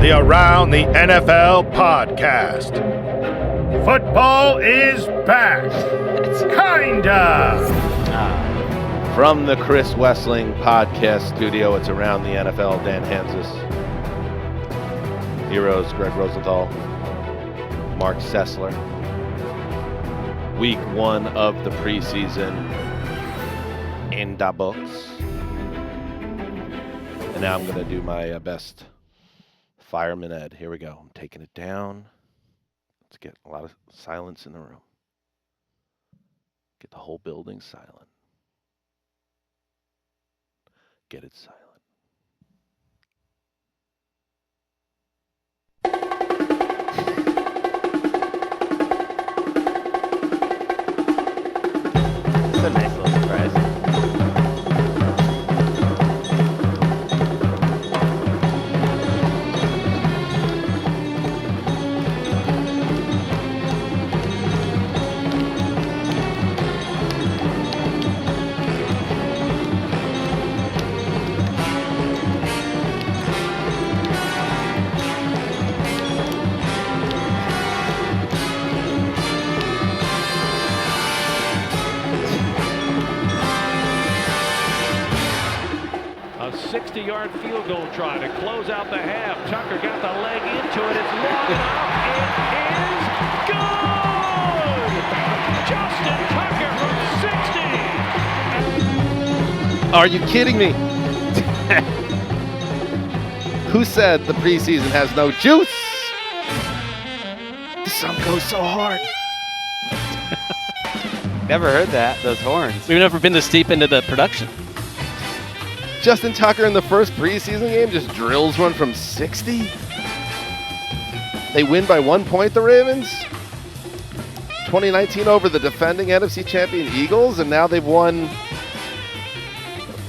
the Around the NFL podcast. Football is back. Kinda. From the Chris Wessling podcast studio, it's Around the NFL. Dan Hanzus. Heroes, Gregg Rosenthal. Marc Sessler. Week 1 of the preseason in the books. And now I'm going to do my best fireman Ed. Here we go. I'm taking it down. Let's get a lot of silence in the room. Get the whole building silent. Get it silent. It's a nice little surprise. A 60-yard field goal try to close out the half. Tucker got the leg into it. It's long enough. It is good! Justin Tucker from 60! Are you kidding me? Who said the preseason has no juice? The sun goes so hard. Never heard that, those horns. We've never been this deep into the production. Justin Tucker in the first preseason game just drills one from 60. They win by 1 point, the Ravens. 2019 over the defending NFC champion Eagles, and now they've won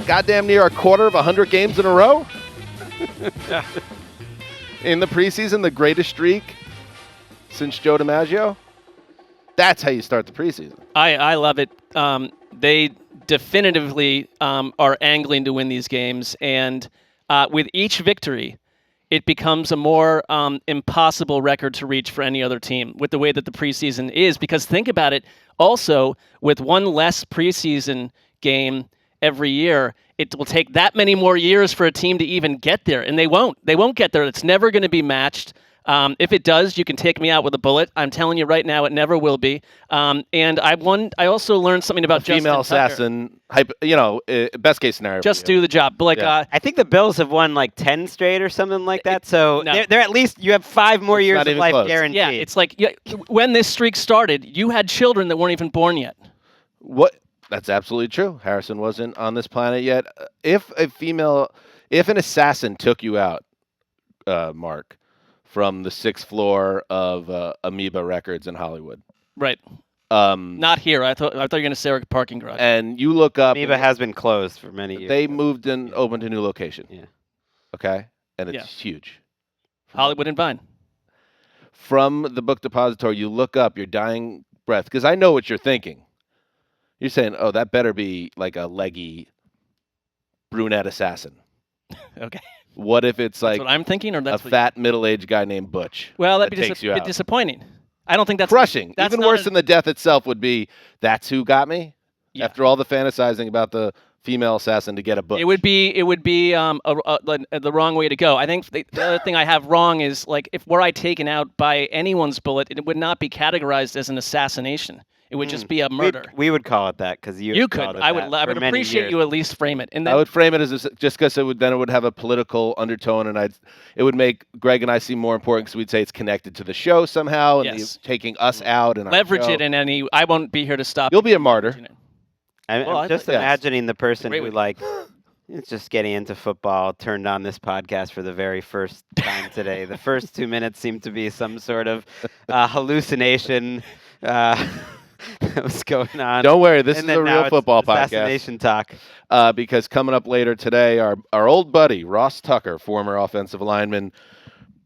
goddamn near a quarter of 100 games in a row. In the preseason, the greatest streak since Joe DiMaggio. That's how you start the preseason. I love it. They definitively are angling to win these games, and with each victory, it becomes a more impossible record to reach for any other team with the way that the preseason is. Because think about it, also, with one less preseason game every year, it will take that many more years for a team to even get there, and they won't. They won't get there. It's never going to be matched. If it does, you can take me out with a bullet. I'm telling you right now, it never will be. And I also learned something about Justin female Tucker. assassin, best case scenario. Just do the job. But I think the Bills have won like 10 straight or something like that. So No. they're at least, you have 5 more years not of even life close. guaranteed. Yeah, it's like when this streak started, you had children that weren't even born yet. What? That's absolutely true. Harrison wasn't on this planet yet. If an assassin took you out, Mark, from the 6th floor of Amoeba Records in Hollywood. Right. Not here. I thought you were going to say a parking garage. And you look up. Amoeba has been closed for many years. They moved and opened a new location. Yeah. Okay? And it's huge. Hollywood and Vine. From the book depository, you look up your dying breath, because I know what you're thinking. You're saying, oh, that better be like a leggy brunette assassin. Okay. What if it's like That's what I'm thinking, or that's a fat middle-aged guy named Butch? Well, that'd that be takes you out? disappointing. I don't think that's Crushing. That's Even not worse than the death itself would be, that's who got me? Yeah. After all the fantasizing about the female assassin to get a Butch. It would be the wrong way to go. I think the other thing I have wrong is, like, if were I taken out by anyone's bullet, it would not be categorized as an assassination. It would just be a murder. We would call it that because You could. I would appreciate you at least frame it. And then, I would frame it as just because it would have a political undertone, and it would make Greg and I seem more important because we'd say it's connected to the show somehow, and Yes. taking us out and leverage our show. it in any. I won't be here to stop. You'll be a martyr. I'm just yes. imagining the person Great who, with like, is just getting into football, turned on this podcast for the very first time today. The first 2 minutes seemed to be some sort of hallucination that was going on. Don't worry, this And is then a now real it's football assassination talk. because coming up later today, our old buddy, Ross Tucker, former offensive lineman,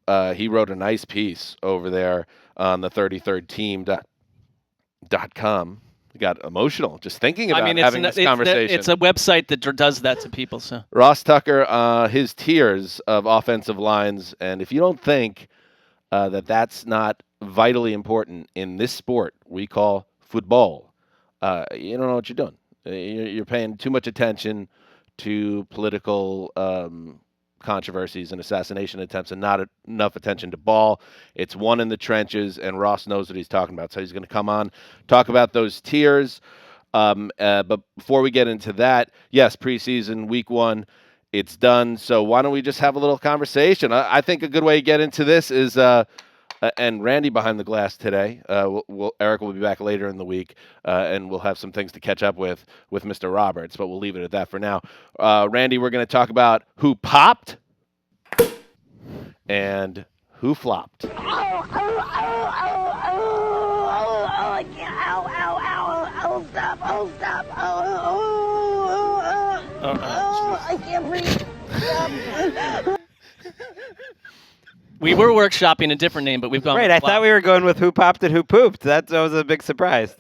he wrote a nice piece over there on the 33rdteam.com. got emotional just thinking about having this conversation. It's a website that does that to people. So Ross Tucker, his tiers of offensive lines, and if you don't think that's not vitally important in this sport we call football, you don't know what you're doing. You're paying too much attention to political controversies and assassination attempts and not enough attention to ball. It's one in the trenches, and Ross knows what he's talking about. So he's going to come on, talk about those tiers. But before we get into that, yes, preseason, week 1, it's done. So why don't we just have a little conversation? I think a good way to get into this is and Randy behind the glass today. Eric will be back later in the week, and we'll have some things to catch up with Mr. Roberts, but we'll leave it at that for now. Randy, we're going to talk about who popped and who flopped. I can't breathe. we were workshopping a different name, but we've gone. Right, I thought we were going with who popped and who pooped. That was a big surprise.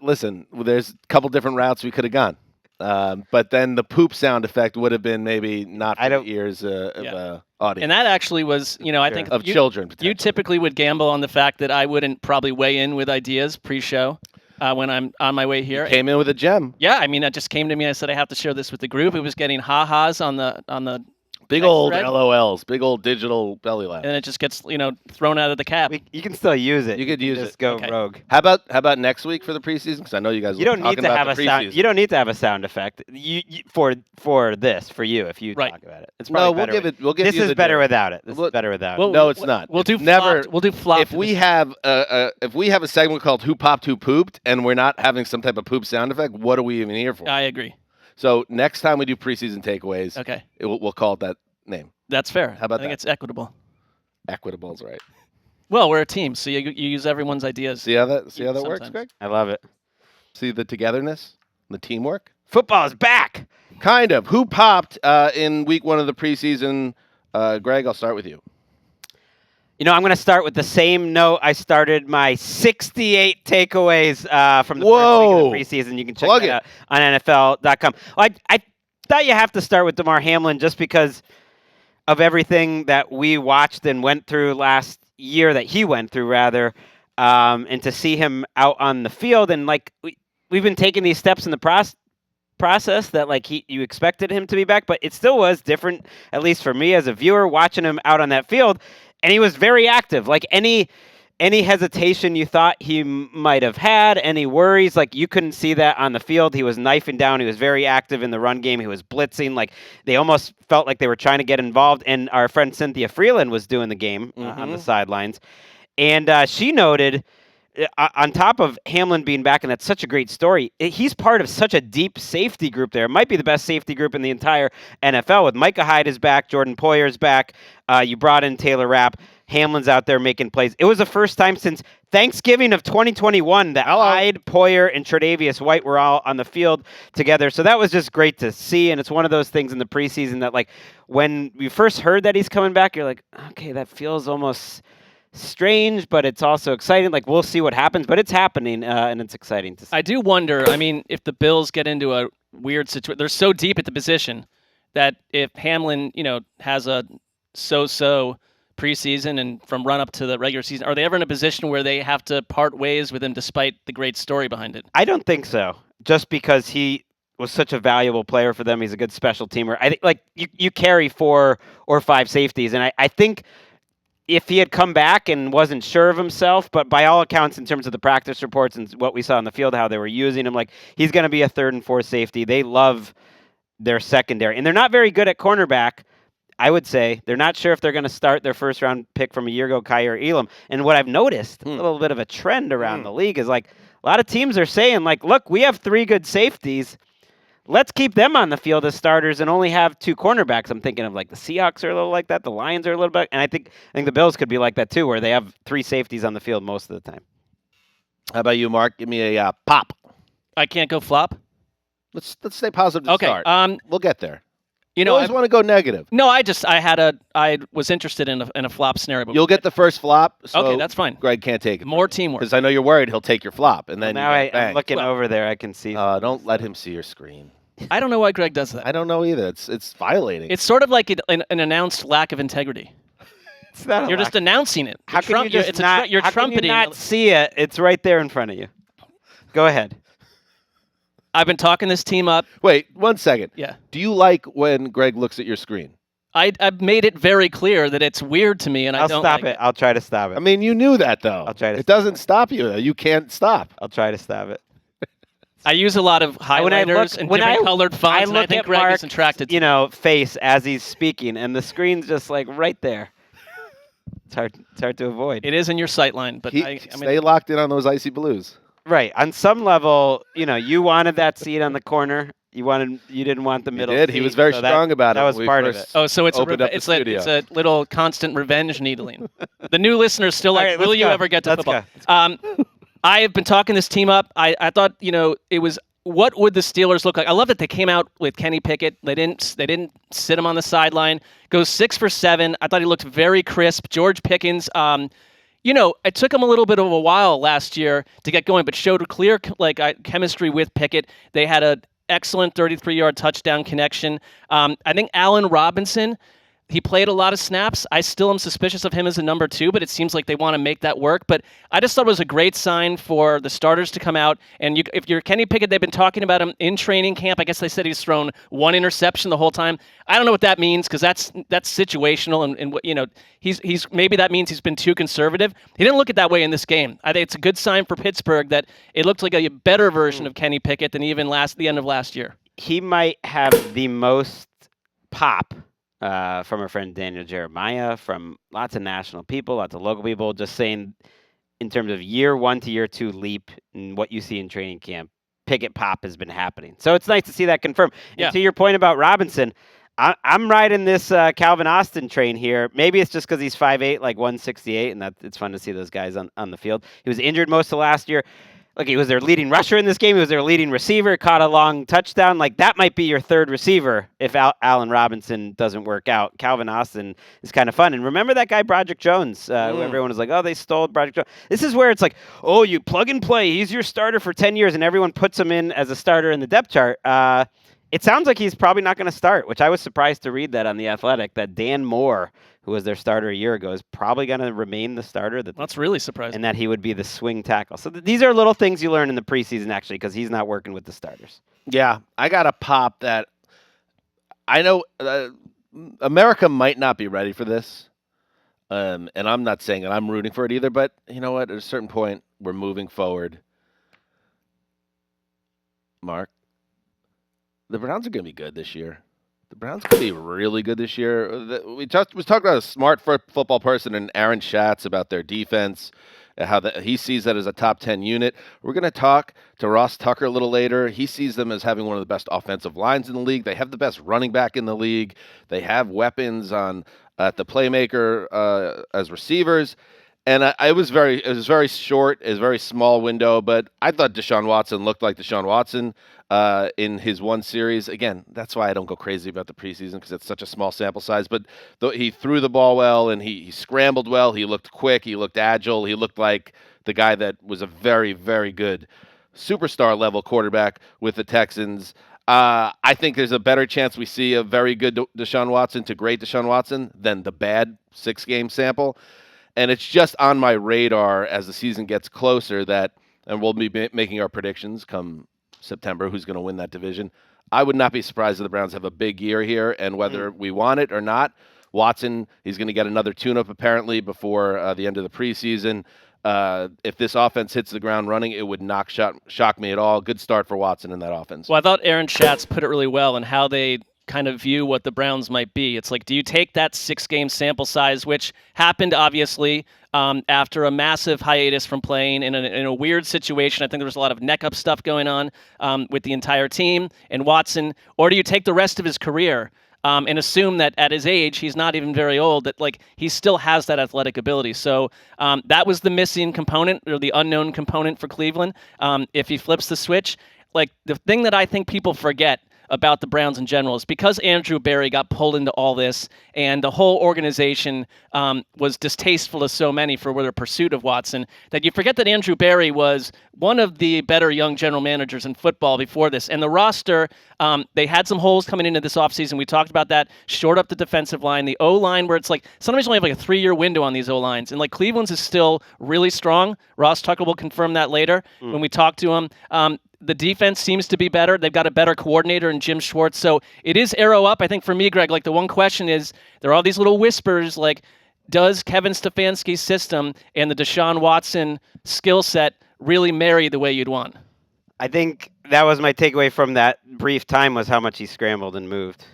Listen, there's a couple different routes we could have gone. But then the poop sound effect would have been maybe not for the ears of audience. And that actually was, I think of children. You typically would gamble on the fact that I wouldn't probably weigh in with ideas pre-show when I'm on my way here. You came in with a gem. Yeah, I mean, that just came to me. I said I have to share this with the group. It was getting ha-has on the big old thread. LOLs, big old digital belly laugh. And it just gets, thrown out of the cap. You can still use it. You could use just go rogue. How about next week for the preseason? Because I know you guys. You don't need to have a sound. You don't need to have a sound effect. For this for you if you talk about it. It's probably better. We'll give this you is better without it. This is better without it. No, it's not. We'll do never. We'll do flop. If we have a segment called "Who Popped, Who Pooped," and we're not having some type of poop sound effect, what are we even here for? I agree. So next time we do preseason takeaways, okay, we'll call it that name. That's fair. How about I think it's equitable. Equitable's right. Well, we're a team, so you use everyone's ideas. See how that works, Greg? I love it. See the togetherness, the teamwork. Football is back. Kind of. Who popped in week 1 of the preseason? Greg, I'll start with you. I'm going to start with the same note I started my 68 takeaways from the first week of the preseason. You can check that out on NFL.com. I thought you have to start with Damar Hamlin just because of everything that we watched and went through last year, that he went through, rather, and to see him out on the field. And, we've been taking these steps in the process that, you expected him to be back, but it still was different, at least for me as a viewer, watching him out on that field. And he was very active. Any hesitation you thought he might have had, any worries, you couldn't see that on the field. He was knifing down. He was very active in the run game. He was blitzing. They almost felt like they were trying to get involved. And our friend Cynthia Freeland was doing the game on the sidelines. And she noted, on top of Hamlin being back, and that's such a great story, he's part of such a deep safety group there. It might be the best safety group in the entire NFL, with Micah Hyde is back, Jordan Poyer's back, you brought in Taylor Rapp, Hamlin's out there making plays. It was the first time since Thanksgiving of 2021 that Hyde, Poyer, and Tre'Davious White were all on the field together. So that was just great to see, and it's one of those things in the preseason that, when we first heard that he's coming back, you're like, okay, that feels almost strange, but it's also exciting. We'll see what happens, but it's happening, and it's exciting to see. I do wonder, if the Bills get into a weird situation, they're so deep at the position that if Hamlin, has a so-so preseason and from run up to the regular season, are they ever in a position where they have to part ways with him despite the great story behind it? I don't think so, just because he was such a valuable player for them. He's a good special teamer. I think, you carry 4 or 5 safeties, and I think if he had come back and wasn't sure of himself, but by all accounts, in terms of the practice reports and what we saw on the field, how they were using him, he's going to be a 3rd and 4th safety. They love their secondary, and they're not very good at cornerback. I would say they're not sure if they're going to start their first-round pick from a year ago, Kyer Elam. And what I've noticed, a little bit of a trend around the league, is a lot of teams are saying, look, we have 3 good safeties. Let's keep them on the field as starters and only have 2 cornerbacks. I'm thinking of the Seahawks are a little like that. The Lions are a little bit. And I think the Bills could be like that too, where they have 3 safeties on the field most of the time. How about you, Mark? Give me a pop. I can't go flop. Let's stay positive to start. We'll get there. You always want to go negative. No, I was interested in a flop scenario. But You'll get the first flop. So okay, that's fine. Greg can't take it. More teamwork. Because I know you're worried he'll take your flop, and then now I'm looking over there. I can see. Don't let him see your screen. I don't know why Greg does that. I don't know either. It's violating. It's sort of like an announced lack of integrity. It's not. You're just announcing it. How can you just not? You're how trumpeting. Can you not see it? It's right there in front of you. Go ahead. I've been talking this team up. Wait 1 second. Yeah. Do you like when Greg looks at your screen? I've made it very clear that it's weird to me, and I'll I don't stop like it. I'll try to stop it. I mean, you knew that though. I'll try to. It doesn't stop you though. You can't stop. I'll try to stop it. I use a lot of highlighters and different colored fonts, and I think Greg Marc, is attracted to face as he's speaking, and the screen's just like right there. It's hard to avoid. It is in your sight line, but Stay locked in on those icy blues. Right. On some level, you wanted that seat on the corner. You didn't want the middle. He did. He was very strong about it. That was part of it. Oh, so it's it's a little constant revenge needling. The new listeners still like, will you ever get to football? I have been talking this team up. I thought, it was, what would the Steelers look like? I love that they came out with Kenny Pickett. They didn't sit him on the sideline. Goes 6 for 7. I thought he looked very crisp. George Pickens, it took him a little bit of a while last year to get going, but showed a clear chemistry with Pickett. They had an excellent 33-yard touchdown connection. I think Allen Robinson, he played a lot of snaps. I still am suspicious of him as a number 2, but it seems like they want to make that work. But I just thought it was a great sign for the starters to come out. And if you're Kenny Pickett, they've been talking about him in training camp. I guess they said he's thrown 1 interception the whole time. I don't know what that means because that's situational. And he's maybe that means he's been too conservative. He didn't look at that way in this game. I think it's a good sign for Pittsburgh that it looked like a better version of Kenny Pickett than even the end of last year. He might have the most pop. From our friend Daniel Jeremiah, from lots of national people, lots of local people, just saying in terms of year 1 to year 2 leap and what you see in training camp, Pickett pop has been happening. So it's nice to see that confirmed. Yeah. And to your point about Robinson, I'm riding this Calvin Austin train here. Maybe it's just because he's 5'8", like 168, and that it's fun to see those guys on the field. He was injured most of last year. Look, he was their leading rusher in this game. He was their leading receiver, caught a long touchdown. Like, that might be your third receiver if Allen Robinson doesn't work out. Calvin Austin is kind of fun. And remember that guy, Broderick Jones, who everyone was like, oh, they stole Broderick Jones. This is where it's like, oh, you plug and play. He's your starter for 10 years, and everyone puts him in as a starter in the depth chart. It sounds like he's probably not going to start, which I was surprised to read that on The Athletic, that Dan Moore, who was their starter a year ago, is probably going to remain the starter. That's really surprising. And that he would be the swing tackle. So these are little things you learn in the preseason, actually, because he's not working with the starters. Yeah, I got a pop that I know America might not be ready for this. And I'm not saying that I'm rooting for it either, but you know what? At a certain point, we're moving forward. Mark, the Browns are going to be good this year. The Browns could be really good this year. We talked about a smart football person and Aaron Schatz about their defense, how he sees that as a top 10 unit. We're going to talk to Ross Tucker a little later. He sees them as having one of the best offensive lines in the league. They have the best running back in the league. They have weapons at the playmaker as receivers. And it was very short, it was a very small window, but I thought Deshaun Watson looked like Deshaun Watson in his one series. Again, that's why I don't go crazy about the preseason because it's such a small sample size. But he threw the ball well and he scrambled well. He looked quick. He looked agile. He looked like the guy that was a very, very good superstar level quarterback with the Texans. I think there's a better chance we see a very good Deshaun Watson to great Deshaun Watson than the bad 6-game sample. And it's just on my radar as the season gets closer and we'll be making our predictions come September, who's going to win that division. I would not be surprised if the Browns have a big year here, and whether we want it or not, Watson, he's going to get another tune-up apparently before the end of the preseason. If this offense hits the ground running, it would not shock me at all. Good start for Watson in that offense. Well, I thought Aaron Schatz put it really well in how they kind of view what the Browns might be. It's like, do you take that 6-game sample size, which happened obviously after a massive hiatus from playing in a weird situation? I think there was a lot of neck-up stuff going on with the entire team and Watson. Or do you take the rest of his career and assume that at his age, he's not even very old, that like he still has that athletic ability? So that was the missing component, or the unknown component for Cleveland. If he flips the switch, like the thing that I think people forget about the Browns in general is because Andrew Berry got pulled into all this, and the whole organization was distasteful to so many for their pursuit of Watson, that you forget that Andrew Berry was one of the better young general managers in football before this. And the roster, they had some holes coming into this offseason. We talked about that. Shored up the defensive line, the O-line, where it's like sometimes you only have like a 3-year window on these O-lines. And like Cleveland's is still really strong. Ross Tucker will confirm that later when we talk to him. The defense seems to be better. They've got a better coordinator in Jim Schwartz. So it is arrow up. I think for me, Greg, like the one question is, there are all these little whispers like, does Kevin Stefanski's system and the Deshaun Watson skill set really marry the way you'd want? I think that was my takeaway from that brief time, was how much he scrambled and moved.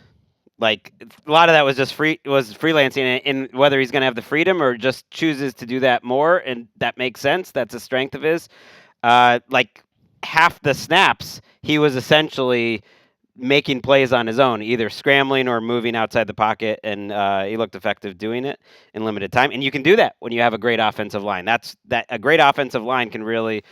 Like, a lot of that was just freelancing, and whether he's going to have the freedom or just chooses to do that more, and that makes sense. That's a strength of his. Like, half the snaps, he was essentially making plays on his own, either scrambling or moving outside the pocket, and he looked effective doing it in limited time. And you can do that when you have a great offensive line. A great offensive line can really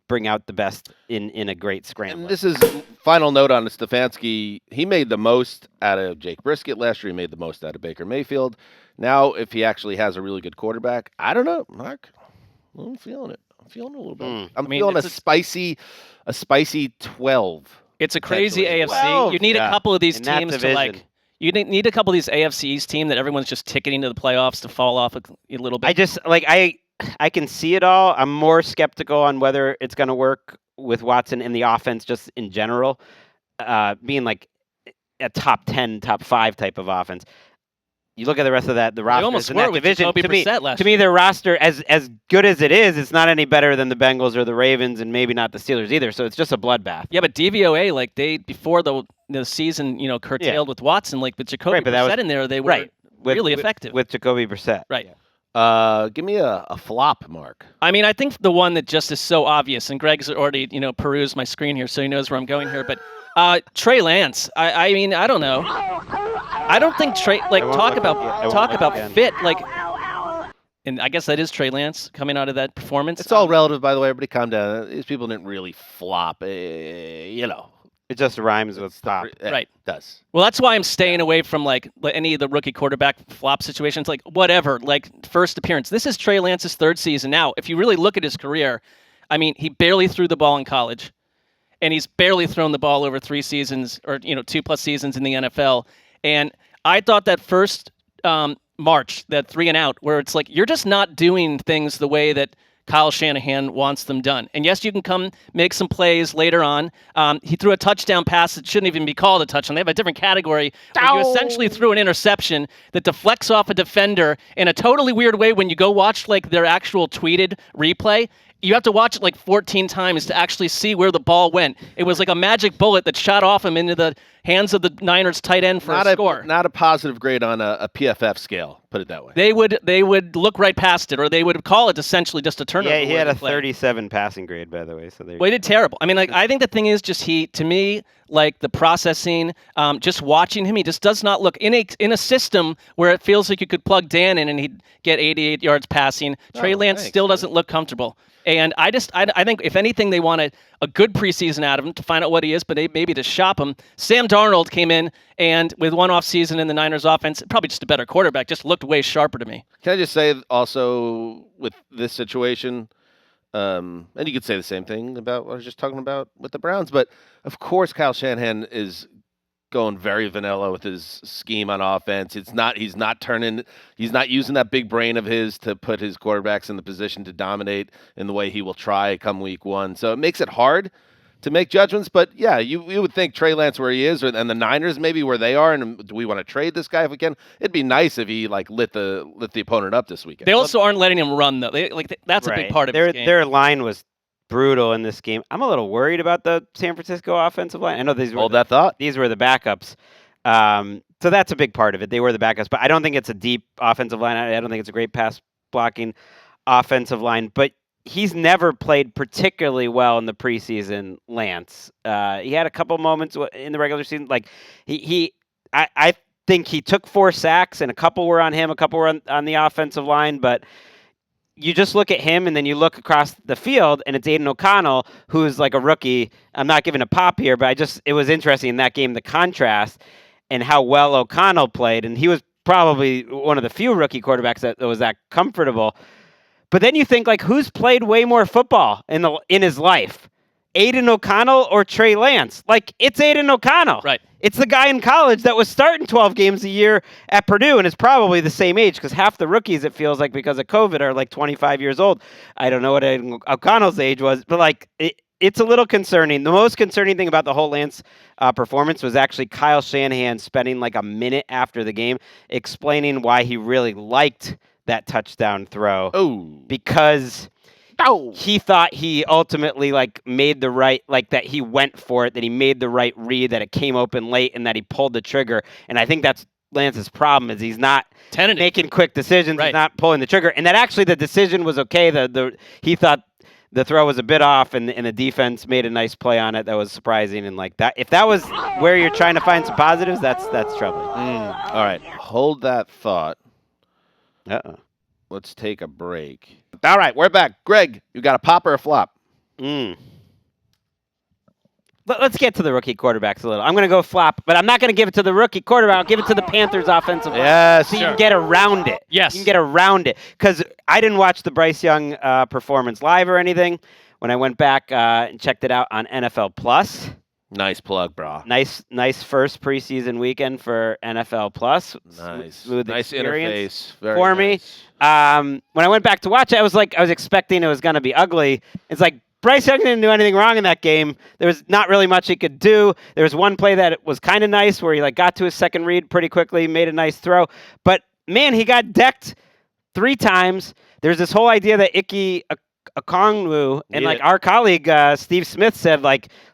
bring out the best in a great scramble. And this is final note on Stefanski. He made the most out of Jake Brisket last year. He made the most out of Baker Mayfield. Now, if he actually has a really good quarterback, I don't know, Mark. I'm feeling it. I'm feeling it a little bit. I'm feeling a spicy 12. It's a crazy AFC. 12, You need a couple of these in that teams to division. You need a couple of these AFC East team that everyone's just ticketing to the playoffs to fall off a little bit. I can see it all. I'm more skeptical on whether it's going to work with Watson and the offense just in general, being like a top 10, top 5 type of offense. You look at the rest of the rosters in that division. To me, their roster, as good as it is, it's not any better than the Bengals or the Ravens, and maybe not the Steelers either. So it's just a bloodbath. Yeah, but DVOA, like before the season, curtailed with Watson, like with Jacoby Brissett in there, they were really effective with Jacoby Brissett. Right. Give me a flop, Mark. I mean, I think the one that just is so obvious, and Greg's already perused my screen here, so he knows where I'm going here. But Trey Lance, I mean, I don't know. I don't think Trey talk about fit and I guess that is Trey Lance coming out of that performance. It's all relative, by the way. Everybody calm down. These people didn't really flop. It just rhymes with stop. Right. It does. Well, that's why I'm staying away from any of the rookie quarterback flop situations. Like whatever, first appearance. This is Trey Lance's 3rd season. Now, if you really look at his career, I mean, he barely threw the ball in college, and he's barely thrown the ball over 3 seasons or 2+ seasons in the NFL. And I thought that first March, that 3 and out, where it's like you're just not doing things the way that Kyle Shanahan wants them done. And yes, you can come make some plays later on. He threw a touchdown pass that shouldn't even be called a touchdown. They have a different category where you essentially threw an interception that deflects off a defender in a totally weird way. When you go watch their actual tweeted replay, you have to watch it 14 times to actually see where the ball went. It was like a magic bullet that shot off him into the hands of the Niners tight end for a score. Not a positive grade on a PFF scale, put it that way. They would look right past it, or they would call it essentially just a turnover. Yeah, he had a 37 passing grade, by the way. So he did terrible. I mean, I think the thing is just to me, the processing, just watching him, he just does not look in a system where it feels like you could plug Dan in and he'd get 88 yards passing. Trey Lance still doesn't look comfortable. And I think if anything, they want a good preseason out of him to find out what he is, but maybe to shop him. Sam Darnold came in and with one off season in the Niners offense, probably just a better quarterback, just looked way sharper to me. Can I just say also with this situation, and you could say the same thing about what I was just talking about with the Browns, but of course Kyle Shanahan is going very vanilla with his scheme on offense. He's not using that big brain of his to put his quarterbacks in the position to dominate in the way he will try come week 1. So it makes it hard to make judgments. But yeah, you would think Trey Lance where he is, and the Niners maybe where they are, and do we want to trade this guy if we can? It'd be nice if he lit the opponent up this weekend. They also aren't letting him run though. That's a big part of his game. Their line was brutal in this game. I'm a little worried about the San Francisco offensive line. I know these were these were the backups. So that's a big part of it. They were the backups, but I don't think it's a deep offensive line. I don't think it's a great pass blocking offensive line, but he's never played particularly well in the preseason, Lance. He had a couple moments in the regular season. I think he took 4 sacks and a couple were on him, a couple were on the offensive line, but you just look at him and then you look across the field and it's Aiden O'Connell, who's like a rookie. I'm not giving a pop here, but it was interesting in that game, the contrast and how well O'Connell played. And he was probably one of the few rookie quarterbacks that was that comfortable. But then you think, like, who's played way more football in his life? Aiden O'Connell or Trey Lance? Like, it's Aiden O'Connell. Right. It's the guy in college that was starting 12 games a year at Purdue and is probably the same age because half the rookies, it feels like, because of COVID are like 25 years old. I don't know what Aiden O'Connell's age was, but like it's a little concerning. The most concerning thing about the whole Lance performance was actually Kyle Shanahan spending like a minute after the game explaining why he really liked that touchdown throw. Oh. Because he thought he ultimately made the right, that he went for it, that he made the right read, that it came open late, and that he pulled the trigger. And I think that's Lance's problem is he's not making quick decisions, right. He's not pulling the trigger. And that actually the decision was okay. He thought the throw was a bit off, and the defense made a nice play on it that was surprising. And like that, if that was where you're trying to find some positives, that's troubling. All right, hold that thought. Uh-oh. Let's take a break. All right, we're back. Greg, you got a pop or a flop? Let's get to the rookie quarterbacks a little. I'm going to go flop, but I'm not going to give it to the rookie quarterback. I'll give it to the Panthers offensive line. Yes. So you can get around it. Yes. You can get around it. Because I didn't watch the Bryce Young performance live or anything. When I went back and checked it out on NFL Plus. Nice plug, bro. Nice first preseason weekend for NFL Plus. Nice. Smooth nice experience interface. Very for nice. me. When I went back to watch it, I was expecting it was going to be ugly. It's like Bryce Young didn't do anything wrong in that game. There was not really much he could do. There was one play that was kind of nice where he got to his second read pretty quickly, made a nice throw. But man, he got decked 3 times. There's this whole idea that Ike Okongwu and our colleague Steve Smith said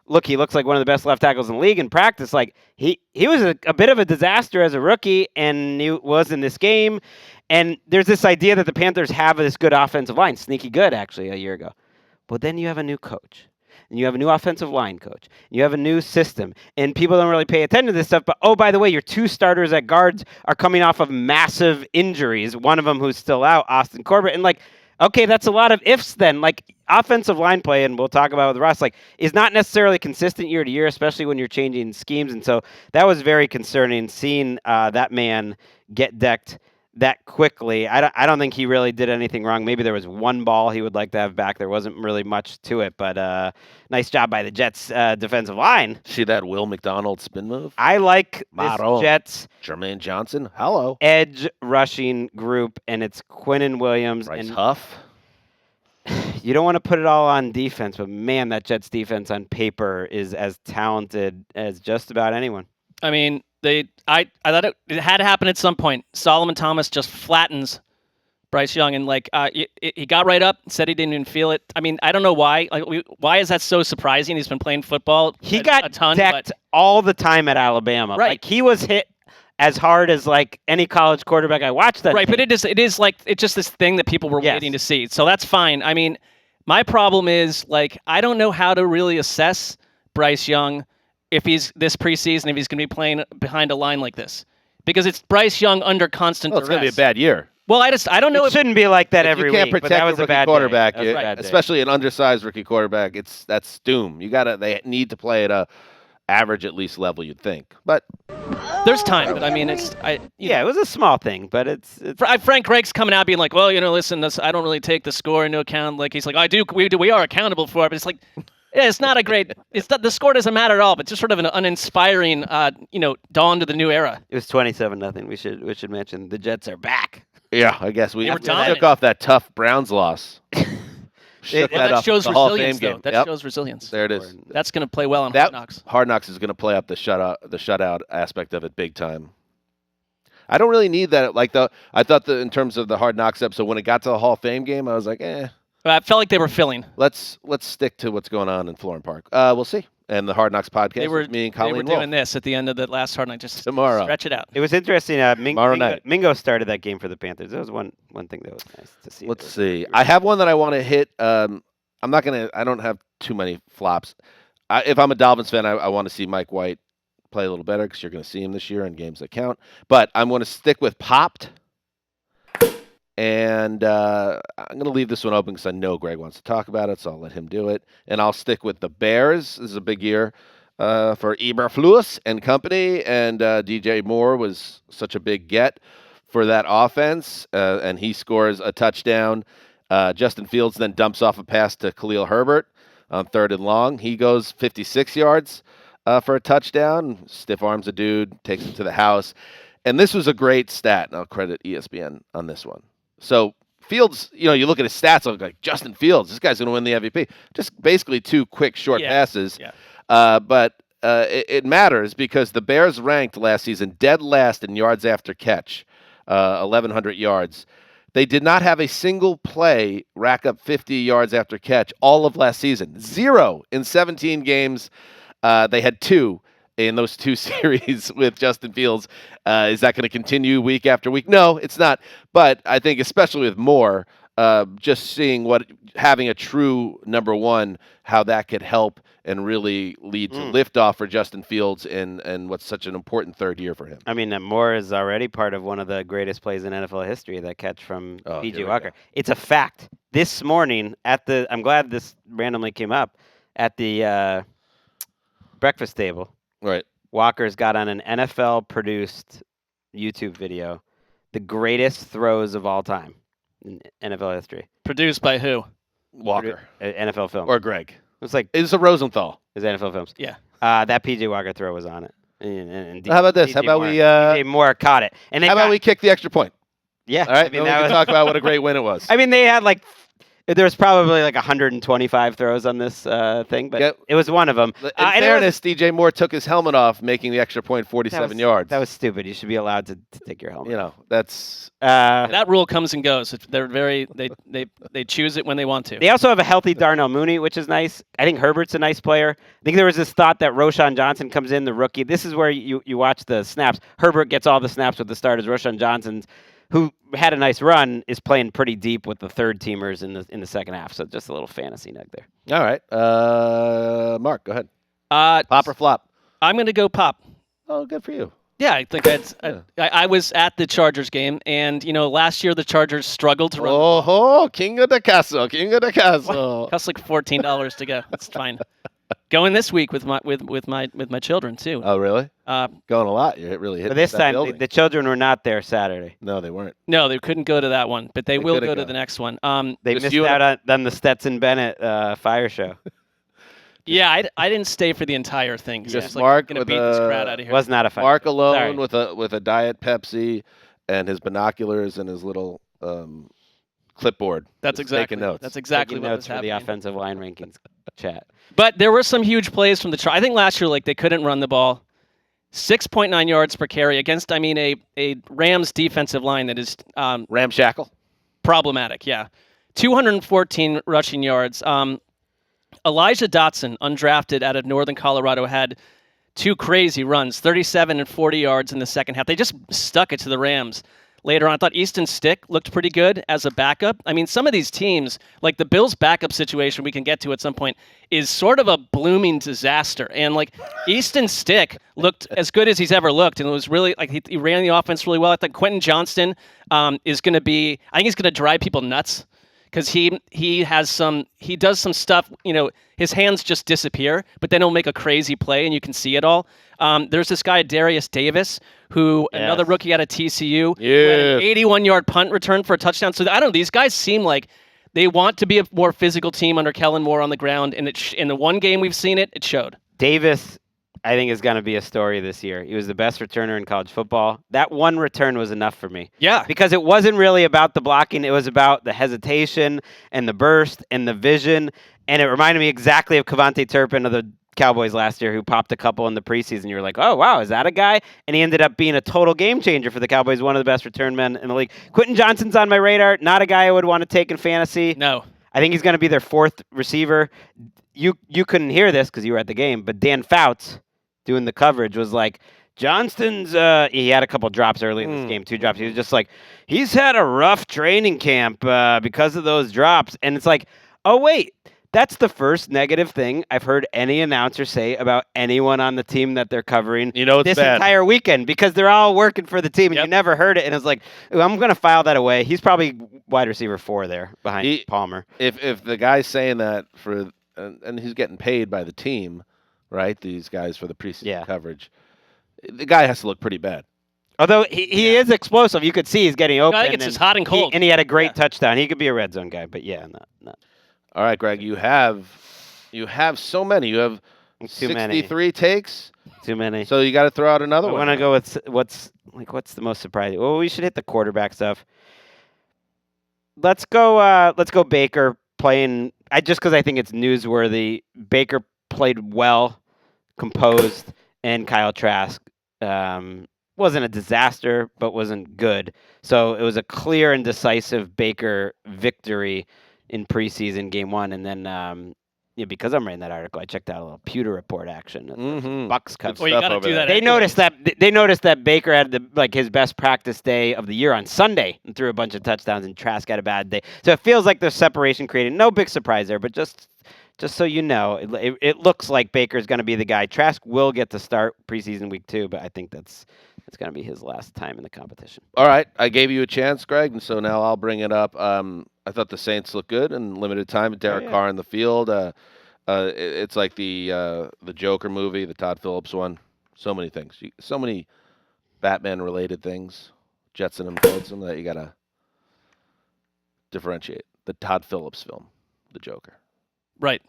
look, he looks like one of the best left tackles in the league in practice. He was a bit of a disaster as a rookie, and he was in this game. And there's this idea that the Panthers have this good offensive line, sneaky good actually a year ago. But then you have a new coach, and you have a new offensive line coach. You have a new system, and people don't really pay attention to this stuff. But, oh, by the way, your 2 starters at guards are coming off of massive injuries, one of them who's still out, Austin Corbett. And, okay, that's a lot of ifs then. Offensive line play, and we'll talk about it with Ross, is not necessarily consistent year to year, especially when you're changing schemes. And so that was very concerning, seeing that man get decked that quickly. I don't think he really did anything wrong. Maybe there was one ball he would like to have back. There wasn't really much to it, but nice job by the Jets defensive line. See that Will McDonald spin move? I like this Jets Jermaine Johnson. Hello. edge rushing group, and it's Quinnen Williams. Bryce and Huff. you don't want to put it all on defense, but man, that Jets defense on paper is as talented as just about anyone. I mean, I thought it had to happen at some point. Solomon Thomas just flattens Bryce Young, and he got right up, said he didn't even feel it. I mean, I don't know why. Why is that so surprising? He's been playing football. He a got ton, decked all the time at Alabama. Right. He was hit as hard as any college quarterback I watched that. Right, team. but it's just this thing that people were waiting to see. So that's fine. I mean, my problem is I don't know how to really assess Bryce Young if he's this preseason, if he's going to be playing behind a line like this, because it's Bryce Young under constant It's duress. going to be a bad year. Well, I don't know. It shouldn't be like that If every you can't week. protect But that was a a bad quarterback, day. That was a bad day. especially an undersized rookie quarterback. That's doom. They need to play at a average at least level, you'd think. But there's time. But I mean, it was a small thing, but it's Frank Reich coming out being like, well, listen, I don't really take the score into account. He's like, we are accountable for it, but it's like. Yeah, it's not a great. The score doesn't matter at all, but just sort of an uninspiring, dawn to the new era. It was 27-0. We should mention the Jets are back. Yeah, I guess we were took dominant. off that tough Browns loss. That shows the Hall of Fame resilience, though. game. That shows resilience. There it is. That's going to play well on Hard Knocks. Hard Knocks is going to play up the shutout aspect of it big time. I don't really need that. I thought that in terms of the Hard Knocks episode, when it got to the Hall of Fame game, I was like, I felt like they were filling. Let's stick to what's going on in Florham Park. We'll see. And the Hard Knocks podcast with me and Colleen They were Wolfe. doing this at the end of the last Hard Knock, just Tomorrow. stretch it out. It was interesting. Tomorrow night. Mingo started that game for the Panthers. That was one thing that was nice to see. Let's see. I have one that I want to hit. I don't have too many flops. If I'm a Dolphins fan, I want to see Mike White play a little better because you're going to see him this year in games that count. But I'm going to stick with popped. And I'm going to leave this one open because I know Greg wants to talk about it, so I'll let him do it. And I'll stick with the Bears. This is a big year for Eberflus and company, and DJ Moore was such a big get for that offense, and he scores a touchdown. Justin Fields then dumps off a pass to Khalil Herbert on 3rd and long. He goes 56 yards for a touchdown. Stiff arms a dude, takes him to the house. And this was a great stat, and I'll credit ESPN on this one. So Fields, you look at his stats, like Justin Fields, this guy's going to win the MVP. Just basically 2 quick, short passes. Yeah. But it matters because the Bears ranked last season dead last in yards after catch, 1,100 yards. They did not have a single play rack up 50 yards after catch all of last season. 0 in 17 games. They had 2 in those 2 series with Justin Fields. Is that going to continue week after week? No, it's not. But I think especially with Moore, just seeing what having a true number one, how that could help and really lead to liftoff for Justin Fields and what's such an important 3rd year for him. I mean, Moore is already part of one of the greatest plays in NFL history, that catch from P.J. Walker. It's a fact. This morning I'm glad this randomly came up, at the breakfast table. Right. Walker's got on an NFL-produced YouTube video the greatest throws of all time in NFL history. Produced by who? Walker. NFL film. Or Greg. It's like It's a Rosenthal. it's NFL films. Yeah. That P.J. Walker throw was on it. And How about this? DJ How about Moore, we DJ Moore caught it. And how about we kick the extra point? Yeah. All right. I mean, then we that can was, talk about what a great win it was. I mean, they had there was probably 125 throws on this thing, but it was one of them. In fairness, DJ Moore took his helmet off, making the extra point 47 yards. That was stupid. You should be allowed to take your helmet. That's That rule comes and goes. They're they choose it when they want to. They also have a healthy Darnell Mooney, which is nice. I think Herbert's a nice player. I think there was this thought that Roshan Johnson comes in, the rookie. This is where you watch the snaps. Herbert gets all the snaps with the starters. Roshan Johnson, who had a nice run, is playing pretty deep with the 3rd teamers in the second half. So just a little fantasy nug there. all right. Mark, go ahead. Pop or flop? I'm going to go pop. Oh, good for you. Yeah, I think I was at the Chargers game, and last year the Chargers struggled to run. Oh, king of the castle, king of the castle. Costs like $14 to go. That's fine. Going this week with my children too. Oh, really? Going a lot. You're really hitting But this that time, building. the children were not there Saturday. No, they weren't. No, they couldn't go to that one, but they will could've go to gone. the next one. They Just missed you and- out on the Stetson Bennett fire show. Yeah, I didn't stay for the entire thing. Just I was Mark going to with beat this crowd out of here. Was not a fire Mark show. alone Sorry. with a Diet Pepsi and his binoculars and his little clipboard. That's Just exactly taking notes. That's exactly Taking what notes was for happening. the offensive line rankings chat. But there were some huge plays from the Chargers. I think last year, they couldn't run the ball. 6.9 yards per carry against, a Rams defensive line that is Ramshackle. problematic. Yeah, 214 rushing yards. Elijah Dotson, undrafted out of Northern Colorado, had 2 crazy runs, 37 and 40 yards in the second half. They just stuck it to the Rams. Later on, I thought Easton Stick looked pretty good as a backup. I mean, some of these teams, like the Bills' backup situation we can get to at some point, is sort of a blooming disaster. And, Easton Stick looked as good as he's ever looked, and it was really, he ran the offense really well. I think Quentin Johnston is going to be – I think he's going to drive people nuts because he does some stuff, his hands just disappear, but then he'll make a crazy play, and you can see it all. There's this guy, Darius Davis, who another rookie out of TCU, who had an 81-yard punt return for a touchdown. So I don't know, these guys seem like they want to be a more physical team under Kellen Moore on the ground, and in the one game we've seen it showed. Davis, I think, is going to be a story this year. He was the best returner in college football. That one return was enough for me. Yeah. Because it wasn't really about the blocking. It was about the hesitation and the burst and the vision. And it reminded me exactly of Kevontae Turpin of the Cowboys last year, who popped a couple in the preseason. You were like, oh, wow, is that a guy? And he ended up being a total game changer for the Cowboys, one of the best return men in the league. Quentin Johnston's on my radar. Not a guy I would want to take in fantasy. No. I think he's going to be their 4th receiver. You couldn't hear this because you were at the game, but Dan Fouts, doing the coverage, was like, Johnston's, he had a couple drops early in this game, 2 drops. He was just like, he's had a rough training camp because of those drops. And it's like, oh, wait, That's the first negative thing I've heard any announcer say about anyone on the team that they're covering It's this bad. entire weekend, because they're all working for the team, and you never heard it. And it's like, I'm going to file that away. He's probably wide receiver 4 there behind Palmer. If the guy's saying that and he's getting paid by the team, right? These guys for the preseason coverage, the guy has to look pretty bad. Although he is explosive. You could see he's getting open. I think it's just hot and cold. And he had a great touchdown. He could be a red zone guy, but not. All right, Greg, you have so many. You have Too 63 many. Takes. Too many. So you got to throw out another I one. want to go with what's the most surprising. Well, we should hit the quarterback stuff. Let's go Baker playing. Just because I think it's newsworthy. Baker played well, composed, and Kyle Trask wasn't a disaster, but wasn't good. So it was a clear and decisive Baker victory in preseason game 1, and then because I'm writing that article, I checked out a little Pewter Report action. Bucks coverage. Well, you got to do that. They noticed that Baker had his best practice day of the year on Sunday and threw a bunch of touchdowns, and Trask had a bad day. So it feels like there's separation created. No big surprise there, but just so you know, it looks like Baker's going to be the guy. Trask will get to start preseason week 2, but I think that's going to be his last time in the competition. All right, I gave you a chance, Greg, and so now I'll bring it up. I thought the Saints looked good in limited time. Derek Carr in the field. It's like the Joker movie, the Todd Phillips one. So many things. So many Batman-related things. Jetson and Flotsam that you got to differentiate. The Todd Phillips film, the Joker. Right.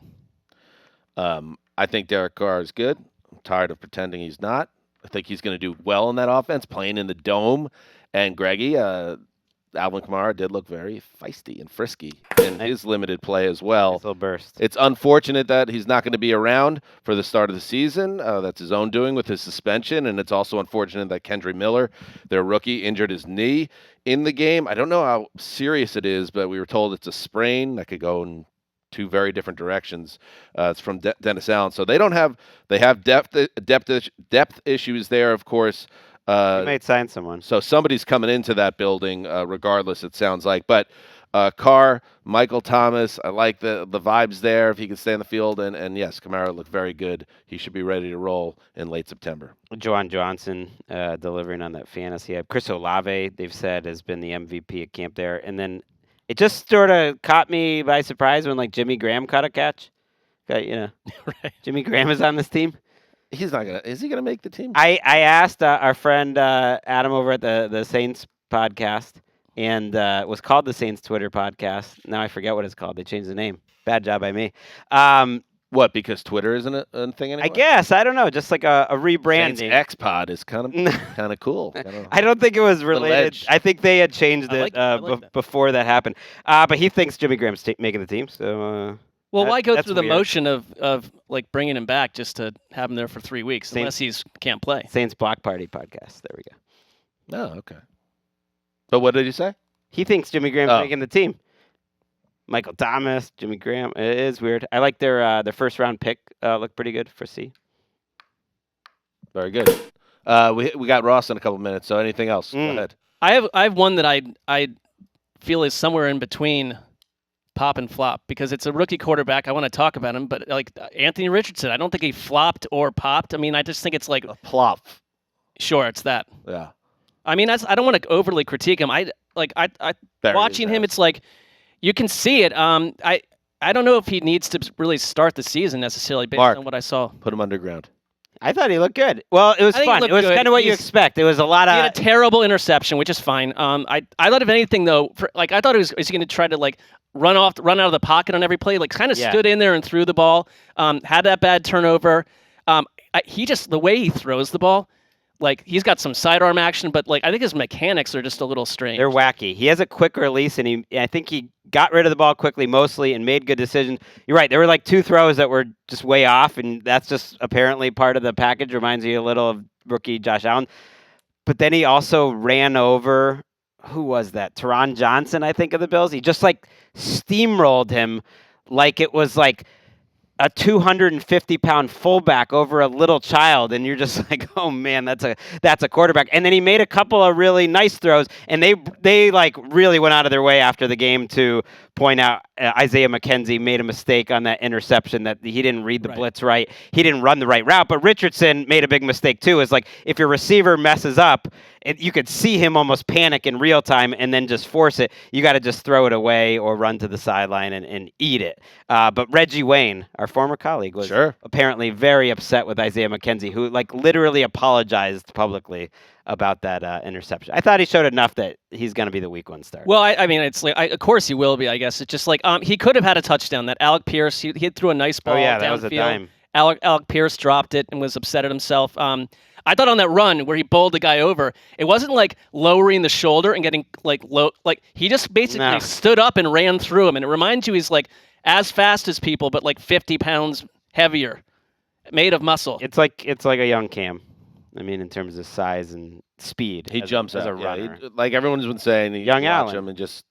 I think Derek Carr is good. I'm tired of pretending he's not. I think he's going to do well in that offense, playing in the dome. And Greggy, Alvin Kamara did look very feisty and frisky in his limited play as well. Nice little burst. It's unfortunate that he's not going to be around for the start of the season. That's his own doing with his suspension. And it's also unfortunate that Kendry Miller, their rookie, injured his knee in the game. I don't know how serious it is, but we were told it's a sprain that could go in 2 very different directions. It's from Dennis Allen. So they have depth issues there, of course. He might sign someone. So somebody's coming into that building, regardless, it sounds like. But Carr, Michael Thomas, I like the vibes there if he can stay on the field. And yes, Kamara looked very good. He should be ready to roll in late September. Juwan Johnson delivering on that fantasy. Chris Olave, they've said, has been the MVP at camp there. And then it just sort of caught me by surprise when Jimmy Graham caught a catch. Right. Jimmy Graham is on this team. He's not gonna. Is he gonna make the team? I asked our friend Adam over at the Saints podcast, and was called the Saints Twitter podcast. Now I forget what it's called. They changed the name. Bad job by me. What? Because Twitter isn't a thing anymore? I guess. I don't know. Just like a rebranding. Saints X Pod is kind of cool. I don't think it was related. I think they had changed it before that happened. But he thinks Jimmy Graham's making the team. So. Well, why go through the weird. motion of bringing him back just to have him there for 3 weeks unless he can't play? Saints Block Party podcast. There we go. Oh, okay. But what did you say? He thinks Jimmy Graham's making the team. Michael Thomas, Jimmy Graham. It is weird. I like their first round pick. Looked pretty good for C. Very good. We got Ross in a couple minutes. So anything else? Go ahead. I have one that I feel is somewhere in between pop and flop because it's a rookie quarterback. I want to talk about him, but Anthony Richardson, I don't think he flopped or popped. I mean, I just think it's like a plop. Sure, it's that. Yeah. I mean, I don't want to overly critique him. I watching him, it's like you can see it. I don't know if he needs to really start the season necessarily based on what I saw. Put him underground. I thought he looked good. Well, it was fun. It was kind of what you expect. It was a lot of. He had a terrible interception, which is fine. I thought if anything though, I thought is he going to try to run out of the pocket on every play? Kind of stood in there and threw the ball. Had that bad turnover. The way he throws the ball, he's got some sidearm action, but I think his mechanics are just a little strange. They're wacky. He has a quick release, and I think he got rid of the ball quickly mostly and made good decisions. You're right. There were 2 throws that were just way off, and that's just apparently part of the package. Reminds you a little of rookie Josh Allen. But then he also ran over, who was that? Teron Johnson, I think, of the Bills. He just steamrolled him like it was a 250-pound fullback over a little child, and you're just like, oh man, that's a quarterback. And then he made a couple of really nice throws, and they like really went out of their way after the game to point out Isaiah McKenzie made a mistake on that interception, that he didn't read the blitz right. He didn't run the right route. But Richardson made a big mistake too. Is like if your receiver messes up, you could see him almost panic in real time and then just force it. You got to just throw it away or run to the sideline and eat it. But Reggie Wayne, our former colleague, was apparently very upset with Isaiah McKenzie, who like literally apologized publicly about that interception. I thought he showed enough that he's going to be the week 1 starter. Well, I mean, it's like, of course he will be. I guess it's just like he could have had a touchdown. That Alec Pierce, he threw a nice ball. Oh yeah, downfield. that was a dime. Alec Pierce dropped it and was upset at himself. I thought on that run where he bowled the guy over, it wasn't like lowering the shoulder and getting like low. Like he just basically stood up and ran through him, and it reminds you he's like as fast as people, but like 50 pounds heavier, made of muscle. It's like a young Cam. I mean, in terms of size and speed. He jumps as out. a runner. Like everyone's been saying, Young watch Allen. him and just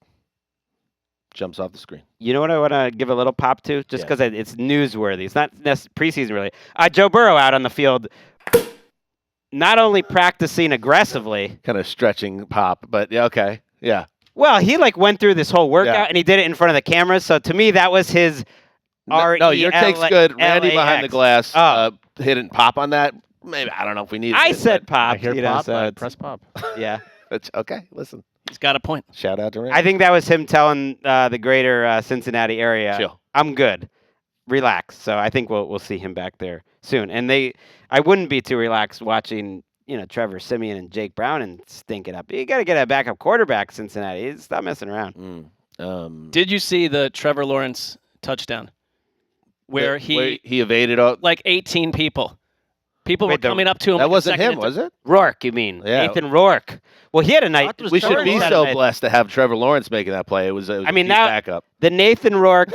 jumps off the screen. You know what I want to give a little pop to? Just because it's newsworthy. It's not preseason, really. Joe Burrow out on the field, not only practicing aggressively. Kind of stretching pop, but yeah, okay. Yeah. Well, he like went through this whole workout and he did it in front of the cameras. So to me, that was his No, your take's good. Randy behind the glass hit pop on that. Maybe I don't know if we need. I said pop. I hear pop. I press pop. Yeah. That's okay. Listen, He's got a point. shout out to Randy. I think that was him telling the greater Cincinnati area, Chill. I'm good. Relax. So I think we'll see him back there soon. And I wouldn't be too relaxed watching, Trevor Siemian and Jake Brown and stink it up. You got to get a backup quarterback, Cincinnati. Stop messing around. Did you see the Trevor Lawrence touchdown where he evaded all? like 18 people? People were coming up to him. That like wasn't him, was it? Rourke, you mean? Yeah. Nathan Rourke. Well, he had a night. We should be so blessed to have Trevor Lawrence making that play. It was a deep backup. The Nathan Rourke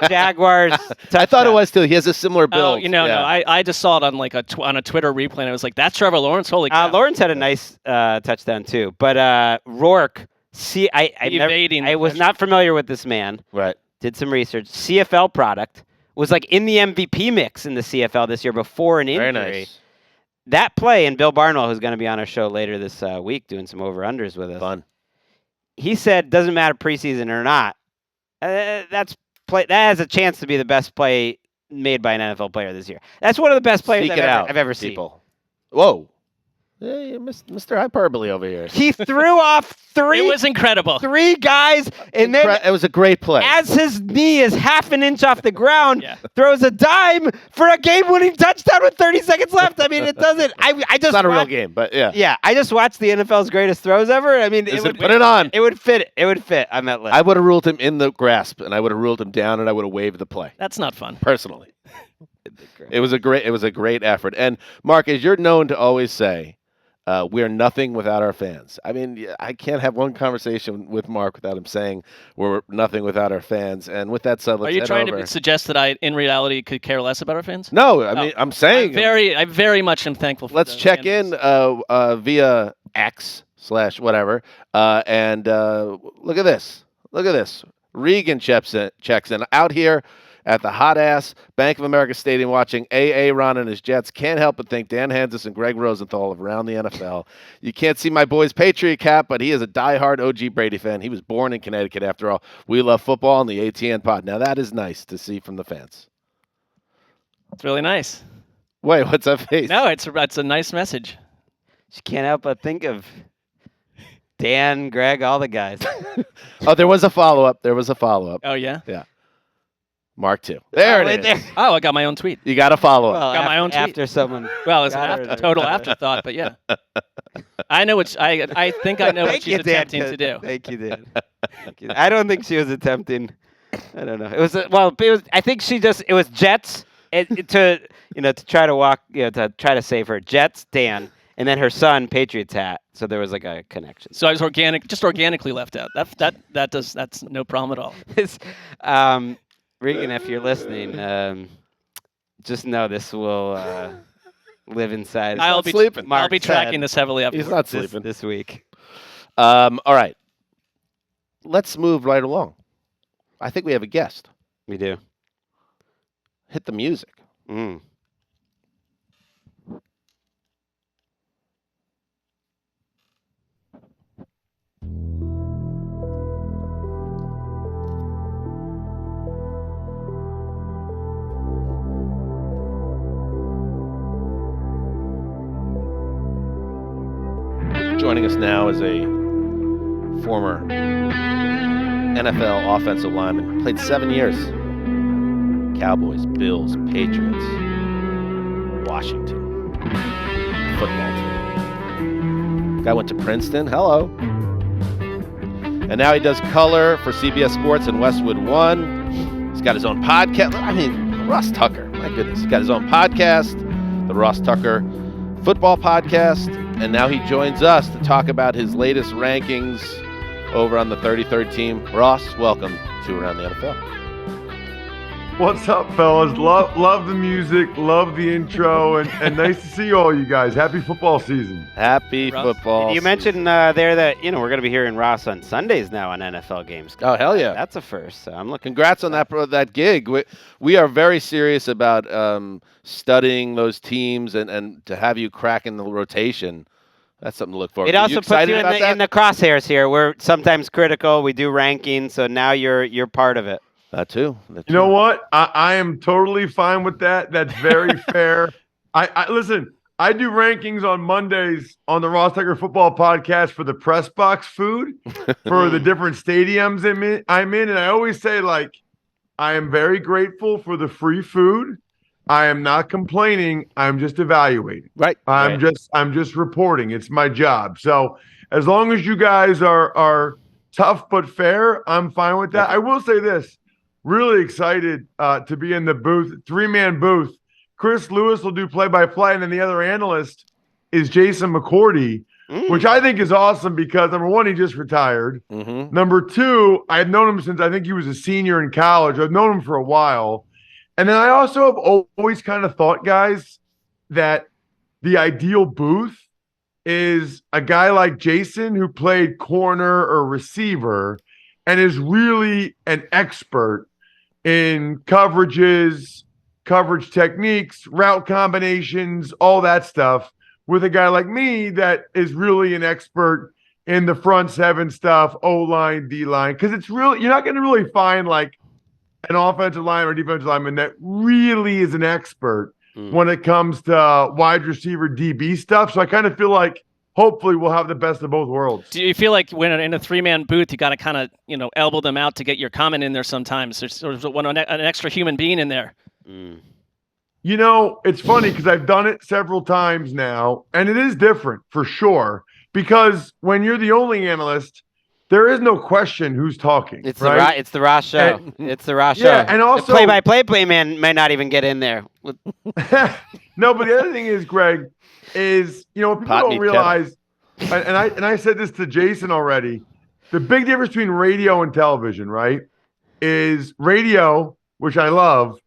Jaguars touchdown. I thought it was too. He has a similar build. No, I just saw it on like on a Twitter replay, and I was like, "That's Trevor Lawrence." Holy cow! Lawrence had a nice touchdown too, but Rourke. I was not familiar with this man. Right. Did some research. CFL product, was like in the MVP mix in the CFL this year before an injury. Very nice. That play, and Bill Barnwell, who's going to be on our show later this week doing some over-unders with us. Fun. He said, doesn't matter preseason or not, that has a chance to be the best play made by an NFL player this year. That's one of the best players I've ever seen. Whoa. Yeah, Mr. Hyperbole over here. He threw off three. It was incredible. Three guys, and then it was a great play. As his knee is half an inch off the ground, throws a dime for a game-winning touchdown with 30 seconds left. I mean, it doesn't. I just. It's not a real game, but yeah. Yeah, I just watched the NFL's greatest throws ever. I mean, put it on. It would fit. It would fit on that list. I would have ruled him in the grasp, and I would have ruled him down, and I would have waved the play. That's not fun. Personally, it was a great effort. And Mark, as you're known to always say, we're nothing without our fans. I mean, I can't have one conversation with Mark without him saying we're nothing without our fans. And with that said, let's Are you trying over. to suggest that I, in reality, could care less about our fans? No, I mean, I'm saying I very much am thankful for let's check in via X/whatever. And look at this. Look at this. Regan checks in out here at the hot-ass Bank of America Stadium watching A.A. Ron and his Jets. Can't help but think Dan Hanzus and Gregg Rosenthal of Around the NFL. You can't see my boy's Patriot cap, but he is a diehard OG Brady fan. He was born in Connecticut, after all. We love football on the ATN pod. Now, that is nice to see from the fans. It's really nice. Wait, what's that face? No, it's a nice message. She can't help but think of Dan, Greg, all the guys. Oh, there was a follow-up. Oh, yeah? Yeah. Mark 2. There it is. Oh, I got my own tweet. You got to follow up. Well, got my own tweet. after someone. Well, it's a total afterthought, but yeah. I know what I think I know what she's attempting to do. Thank you, Dan. I don't think she was attempting. I don't know. It was I think it was Jets to try to walk, to try to save her. Jets, Dan, and then her son, Patriots hat. So there was like a connection. So I was organically left out. That's no problem at all. Regan, if you're listening, just know this will live inside. I'll be sleeping. I'll be tracking this heavily up. He's not sleeping this week. All right. Let's move right along. I think we have a guest. We do. hit the music. Mm. Joining us now is a former NFL offensive lineman. Played 7 years. Cowboys, Bills, Patriots, Washington football team. Guy went to Princeton. Hello. And now he does color for CBS Sports and Westwood One. He's got his own podcast. I mean, Ross Tucker. My goodness. He's got his own podcast, the Ross Tucker Football Podcast. And now he joins us to talk about his latest rankings over on the 33rd team. Ross, welcome to Around the NFL. What's up, fellas? Love the music, love the intro, and nice to see all you guys. Happy football season. Happy Ross, football You mentioned there that we're going to be hearing Ross on Sundays now on NFL games. Oh, hell yeah. That's a first. So I'm looking. Congrats on that gig. We are very serious about studying those teams and to have you crack in the rotation. That's something to look forward It to. also You puts excited you about that? in the crosshairs here. We're sometimes critical. We do rankings, so now you're part of it. That too. You know what? I am totally fine with that. That's very fair. I listen. I do rankings on Mondays on the Ross Tucker Football Podcast for the press box food for the different stadiums I'm in, and I always say I am very grateful for the free food. I am not complaining. I'm just evaluating. Right. I'm just reporting. It's my job. So as long as you guys are tough but fair, I'm fine with that. I will say this. Really excited to be in the booth, 3-man booth. Chris Lewis will do play-by-play, and then the other analyst is Jason McCourty, which I think is awesome because, number one, he just retired. Mm-hmm. Number two, I've known him since I think he was a senior in college. I've known him for a while. And then I also have always kind of thought, guys, that the ideal booth is a guy like Jason who played corner or receiver and is really an expert in coverages, coverage techniques, route combinations, all that stuff, with a guy like me that is really an expert in the front seven stuff, O-line, D-line. Because it's really, you're not going to really find an offensive lineman or defensive lineman that really is an expert when it comes to wide receiver DB stuff. So I kind of feel like hopefully we'll have the best of both worlds. Do you feel like when in a 3-man booth, you got to kind of, elbow them out to get your comment in there sometimes? There's sort of an extra human being in there. It's funny because I've done it several times now, and it is different for sure. Because when you're the only analyst, there is no question who's talking. It's right? the Ross show. It's the Ross show. Yeah, and also the play-by-play man may not even get in there. No, but the other thing is, Greg, is what people don't realize, and I said this to Jason already. The big difference between radio and television, right, is radio, which I love.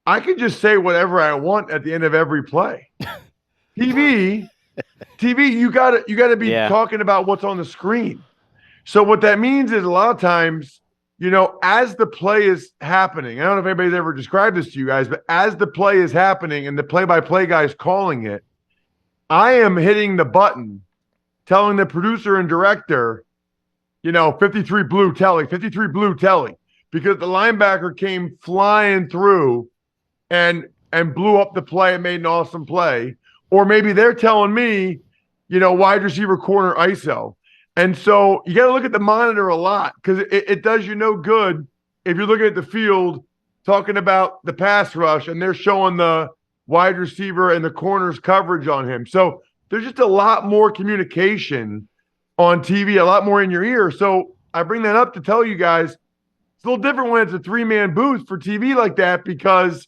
I can just say whatever I want at the end of every play. TV, you gotta be talking about what's on the screen. So what that means is a lot of times, as the play is happening, I don't know if anybody's ever described this to you guys, but as the play is happening and the play-by-play guy is calling it, I am hitting the button, telling the producer and director, 53 blue telly, 53 blue telly, because the linebacker came flying through and blew up the play and made an awesome play. Or maybe they're telling me, wide receiver corner ISO. And so you got to look at the monitor a lot because it does you no good if you're looking at the field talking about the pass rush and they're showing the wide receiver and the corner's coverage on him. So there's just a lot more communication on TV, a lot more in your ear. So I bring that up to tell you guys it's a little different when it's a 3-man booth for TV like that because,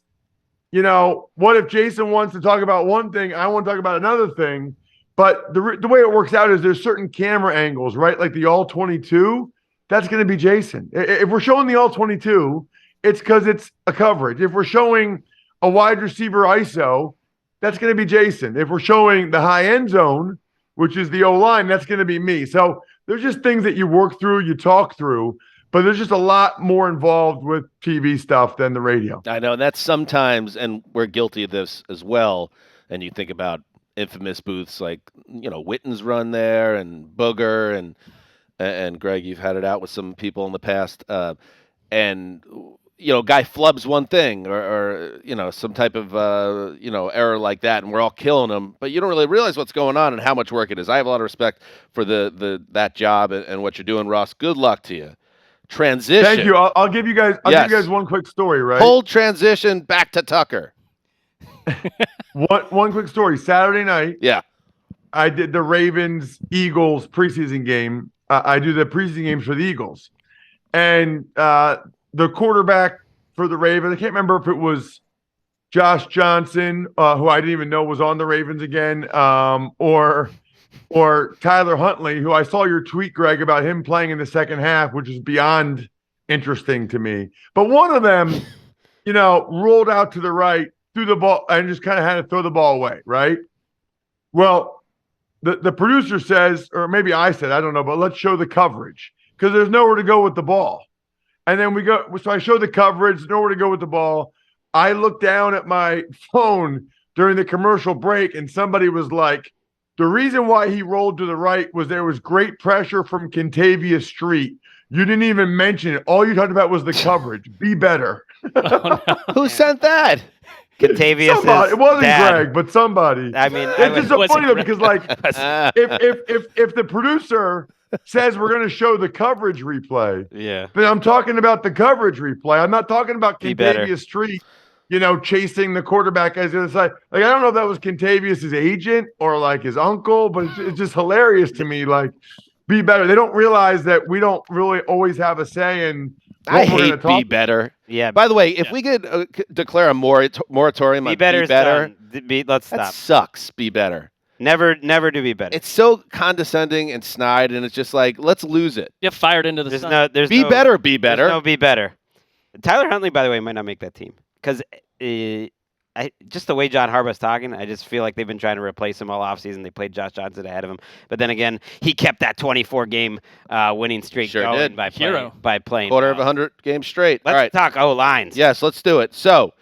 what if Jason wants to talk about one thing, I want to talk about another thing. But the way it works out is there's certain camera angles, right? Like the all-22, that's going to be Jason. If we're showing the all-22, it's because it's a coverage. If we're showing a wide receiver ISO, that's going to be Jason. If we're showing the high end zone, which is the O-line, that's going to be me. So there's just things that you work through, you talk through. but there's just a lot more involved with TV stuff than the radio. I know, and that's sometimes, and we're guilty of this as well. And you think about infamous booths like, Witten's run there, and Booger, and Greg, you've had it out with some people in the past, and guy flubs one thing or some type of error like that, and we're all killing him, but you don't really realize what's going on and how much work it is. I have a lot of respect for that job and what you're doing, Ross. Good luck to you. Transition. Thank you. I'll give you guys. I'll give you guys one quick story. Right. Whole transition back to Tucker. One quick story. Saturday night. Yeah. I did the Ravens-Eagles preseason game. I do the preseason games for the Eagles, and the quarterback for the Ravens, I can't remember if it was Josh Johnson, who I didn't even know was on the Ravens again, or Tyler Huntley, who I saw your tweet, Greg, about him playing in the second half, which is beyond interesting to me. But one of them, rolled out to the right, threw the ball, and just kind of had to throw the ball away, right? Well, the producer says, or maybe I said, I don't know, but let's show the coverage because there's nowhere to go with the ball. And then so I showed the coverage, nowhere to go with the ball. I looked down at my phone during the commercial break, and somebody was like, the reason why he rolled to the right was there was great pressure from Kentavia Street. You didn't even mention it. All you talked about was the coverage. Be better. Oh, no. Who sent that? Contavious. It wasn't dad. Greg, but somebody. I mean, it's just so funny though, because if the producer says we're going to show the coverage replay, then I'm talking about the coverage replay. I'm not talking about Kentavia Street, chasing the quarterback as the other side. Like, I don't know if that was Kentavious' agent or like his uncle, but it's just hilarious to me. Like, be better. They don't realize that we don't really always have a say in. I hate be better. Yeah. By the way, if we could declare a moratorium on be better, let's stop. That sucks. Be better. Never do be better. It's so condescending and snide, and it's just like, let's lose it. Get fired into the sun. Be better. Be better. There's no be better. Tyler Huntley, by the way, might not make that team because just the way John Harbaugh's talking, I just feel like they've been trying to replace him all offseason. They played Josh Johnson ahead of him, but then again, he kept that 24-game winning streak going by playing quarter of 100 games straight. Let's talk O-lines. Yes, let's do it. So,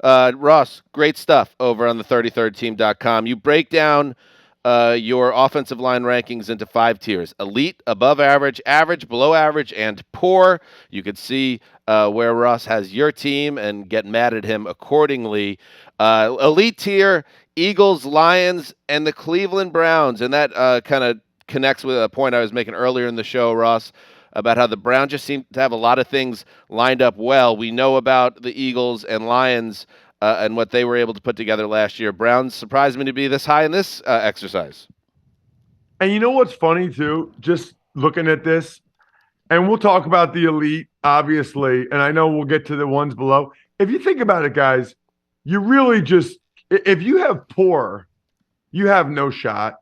Ross, great stuff over on the 33rdteam.com. You break down your offensive line rankings into 5 tiers: elite, above average, average, below average, and poor. You could see where Ross has your team and get mad at him accordingly. Elite tier: Eagles, Lions, and the Cleveland Browns. And that kind of connects with a point I was making earlier in the show, Ross, about how the Browns just seem to have a lot of things lined up well. We know about the Eagles and Lions and what they were able to put together last year. Browns surprised me to be this high in this exercise. And you know what's funny, too? Just looking at this, and we'll talk about the elite, obviously, and I know we'll get to the ones below. If you think about it, guys, you really just – if you have poor, you have no shot.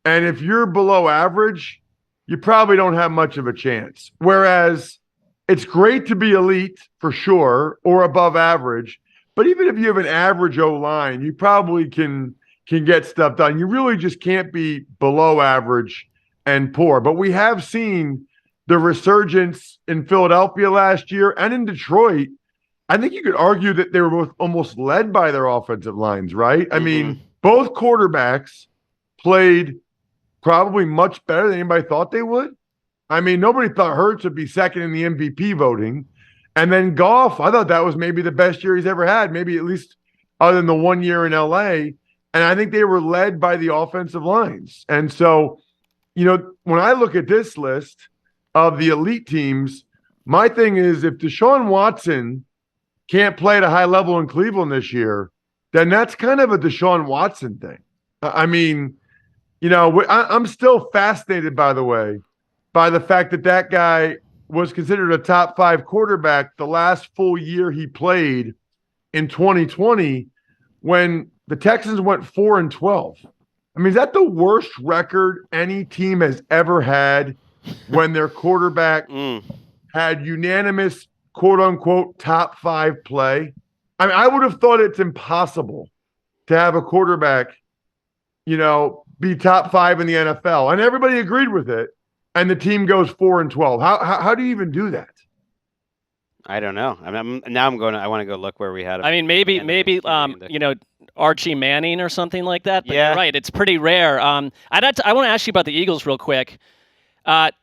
And if you're below average, you probably don't have much of a chance. Whereas it's great to be elite for sure or above average. But even if you have an average O-line, you probably can get stuff done. You really just can't be below average and poor. But we have seen the resurgence in Philadelphia last year and in Detroit. I think you could argue that they were both almost led by their offensive lines, right? I mean, both quarterbacks played probably much better than anybody thought they would. I mean, nobody thought Hurts would be second in the MVP voting. And then Goff, I thought that was maybe the best year he's ever had, maybe at least other than the 1 year in LA. And I think they were led by the offensive lines. And so, when I look at this list of the elite teams, my thing is if Deshaun Watson can't play at a high level in Cleveland this year, then that's kind of a Deshaun Watson thing. I mean, I'm still fascinated, by the way, by the fact that guy was considered a top 5 quarterback the last full year he played in 2020 when the Texans went 4-12. I mean, is that the worst record any team has ever had when their quarterback had unanimous, quote-unquote, top 5 play? I mean, I would have thought it's impossible to have a quarterback, be top 5 in the NFL. And everybody agreed with it. And the team goes 4-12. How do you even do that? I don't know. I want to go look where we had. I mean, maybe Archie Manning or something like that. But Yeah. You're right. It's pretty rare. I want to ask you about the Eagles real quick.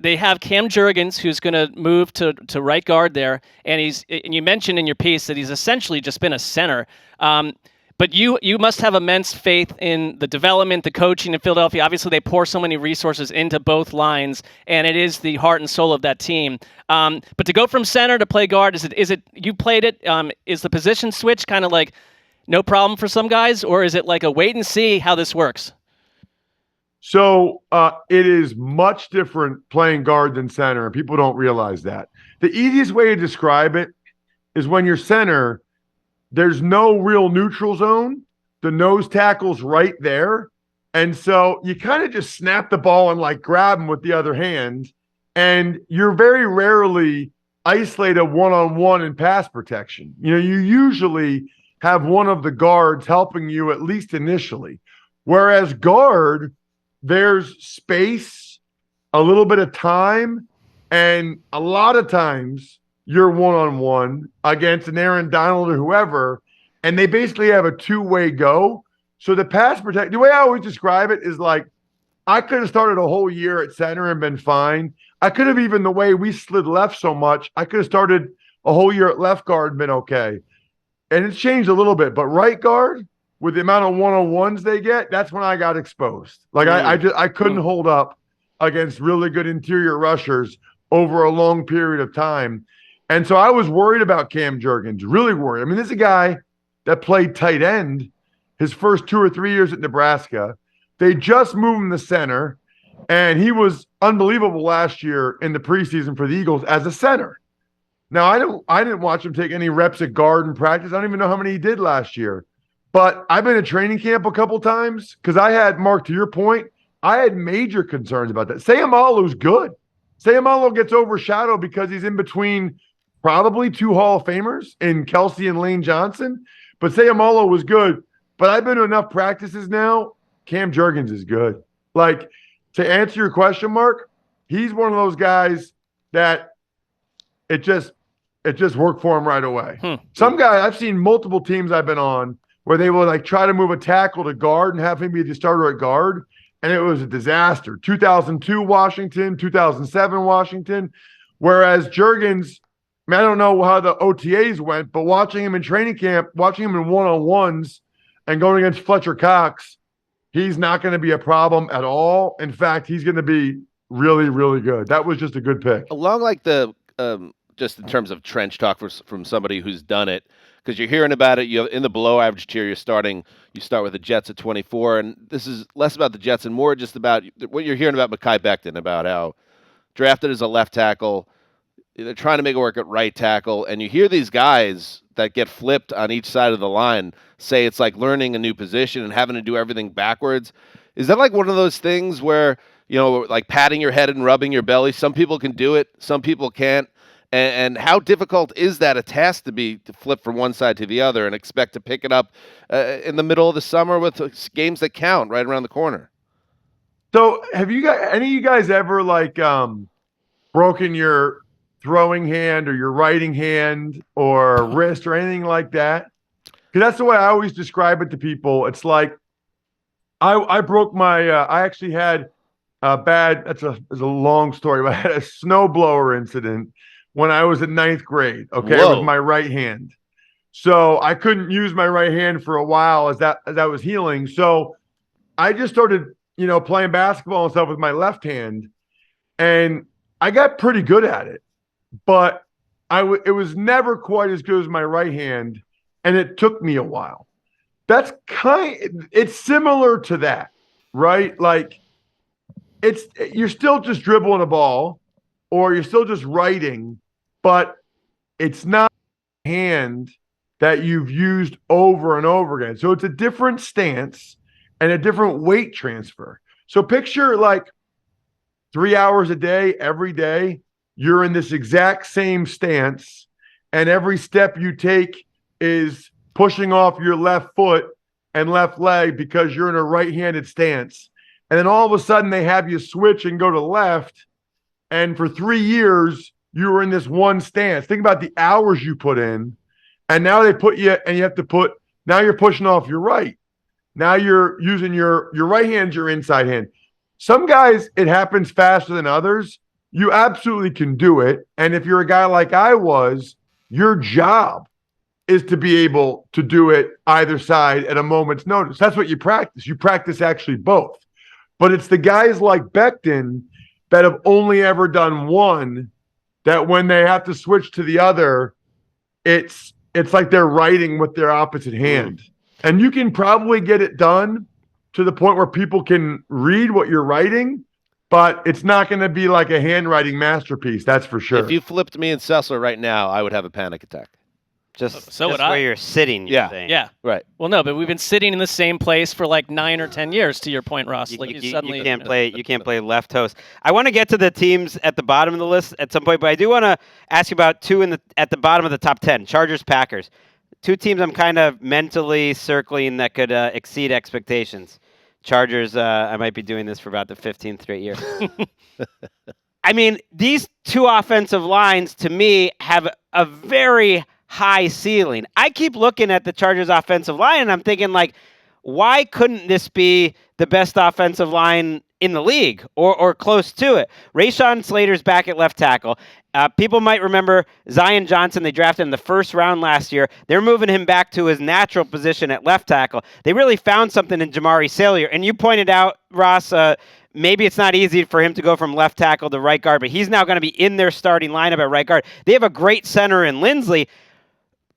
They have Cam Jurgens, who's going to move to right guard there, and you mentioned in your piece that he's essentially just been a center. But you must have immense faith in the development, the coaching in Philadelphia. Obviously, they pour so many resources into both lines, and it is the heart and soul of that team. But to go from center to play guard, is it you played it? Is the position switch kind of like no problem for some guys, or is it like a wait and see how this works? So it is much different playing guard than center, and people don't realize that. The easiest way to describe it is when you're center, there's no real neutral zone. The nose tackle's right there. And so you kind of just snap the ball and like grab them with the other hand. And you're very rarely isolated one-on-one in pass protection. You usually have one of the guards helping you at least initially. Whereas guard, there's space, a little bit of time, and a lot of times you're one-on-one against an Aaron Donald or whoever, and they basically have a two-way go. So the pass protect, the way I always describe it is like, I could have started a whole year at center and been fine. I could have even, the way we slid left so much, I could have started a whole year at left guard and been okay. And it's changed a little bit, but right guard, with the amount of one-on-ones they get, that's when I got exposed. Like I couldn't hold up against really good interior rushers over a long period of time. And so I was worried about Cam Jurgens, really worried. I mean, this is a guy that played tight end his first 2 or 3 years at Nebraska. They just moved him to center, and he was unbelievable last year in the preseason for the Eagles as a center. Now, I didn't watch him take any reps at guard in practice. I don't even know how many he did last year. But I've been at training camp a couple times because I had, Mark, to your point, I had major concerns about that. Sayamalu's good. Sayamalu gets overshadowed because he's in between probably two Hall of Famers in Kelsey and Lane Johnson. But Sayamalu was good. But I've been to enough practices now. Cam Jurgens is good. Like, to answer your question, Mark, he's one of those guys that it just worked for him right away. Some guy, I've seen multiple teams I've been on where they will like try to move a tackle to guard and have him be the starter at guard, and it was a disaster. 2002 Washington, 2007 Washington. Whereas Jurgens, I mean, I don't know how the OTAs went, but watching him in training camp, watching him in one-on-ones and going against Fletcher Cox, he's not going to be a problem at all. In fact, he's going to be really, really good. That was just a good pick. Along like the just in terms of trench talk from somebody who's done it, because you're hearing about it. You have, in the below average tier, you start with the Jets at 24, and this is less about the Jets and more just about what you're hearing about Mekhi Becton, about how drafted as a left tackle, they're trying to make it work at right tackle, and you hear these guys that get flipped on each side of the line say it's like learning a new position and having to do everything backwards. Is that like one of those things where, like patting your head and rubbing your belly? Some people can do it, some people can't. And how difficult is that a task to flip from one side to the other and expect to pick it up in the middle of the summer with games that count right around the corner? So have you guys, any of you guys ever like broken your throwing hand or your writing hand or wrist or anything like that? Because that's the way I always describe it to people. It's like I broke my I actually had a bad, it's a long story, but I had a snowblower incident when I was in 9th grade, okay, with my right hand. So I couldn't use my right hand for a while as that was healing. So I just started, playing basketball and stuff with my left hand, and I got pretty good at it. But it was never quite as good as my right hand, and it took me a while. That's it's similar to that, right? Like you're still just dribbling a ball, or you're still just writing, but it's not a hand that you've used over and over again. So it's a different stance and a different weight transfer. So picture like 3 hours a day, every day, you're in this exact same stance, and every step you take is pushing off your left foot and left leg because you're in a right-handed stance. And then all of a sudden they have you switch and go to left, and for 3 years, you were in this one stance. Think about the hours you put in, and now they put you, and you have to put. Now you're pushing off your right. Now you're using your right hand, your inside hand. Some guys, it happens faster than others. You absolutely can do it, and if you're a guy like I was, your job is to be able to do it either side at a moment's notice. That's what you practice. You practice actually both. But it's the guys like Becton that have only ever done one that when they have to switch to the other, it's like they're writing with their opposite hand. And you can probably get it done to the point where people can read what you're writing, but it's not going to be like a handwriting masterpiece, that's for sure. If you flipped me and Sessler right now, I would have a panic attack. Just where you're sitting. Yeah. Right. Well, no, but we've been sitting in the same place for like 9 or 10 years. To your point, Ross, You can't play left host. I want to get to the teams at the bottom of the list at some point, but I do want to ask you about two at the bottom of the top 10: Chargers, Packers. Two teams I'm kind of mentally circling that could exceed expectations. Chargers. I might be doing this for about the 15th straight year. I mean, these two offensive lines to me have a very high ceiling. I keep looking at the Chargers offensive line and I'm thinking, like, why couldn't this be the best offensive line in the league or close to it? Rashawn Slater's back at left tackle. People might remember Zion Johnson. They drafted in the first round last year. They're moving him back to his natural position at left tackle. They really found something in Jamari Salyer. And you pointed out, Ross, maybe it's not easy for him to go from left tackle to right guard, but he's now going to be in their starting lineup at right guard. They have a great center in Lindsley.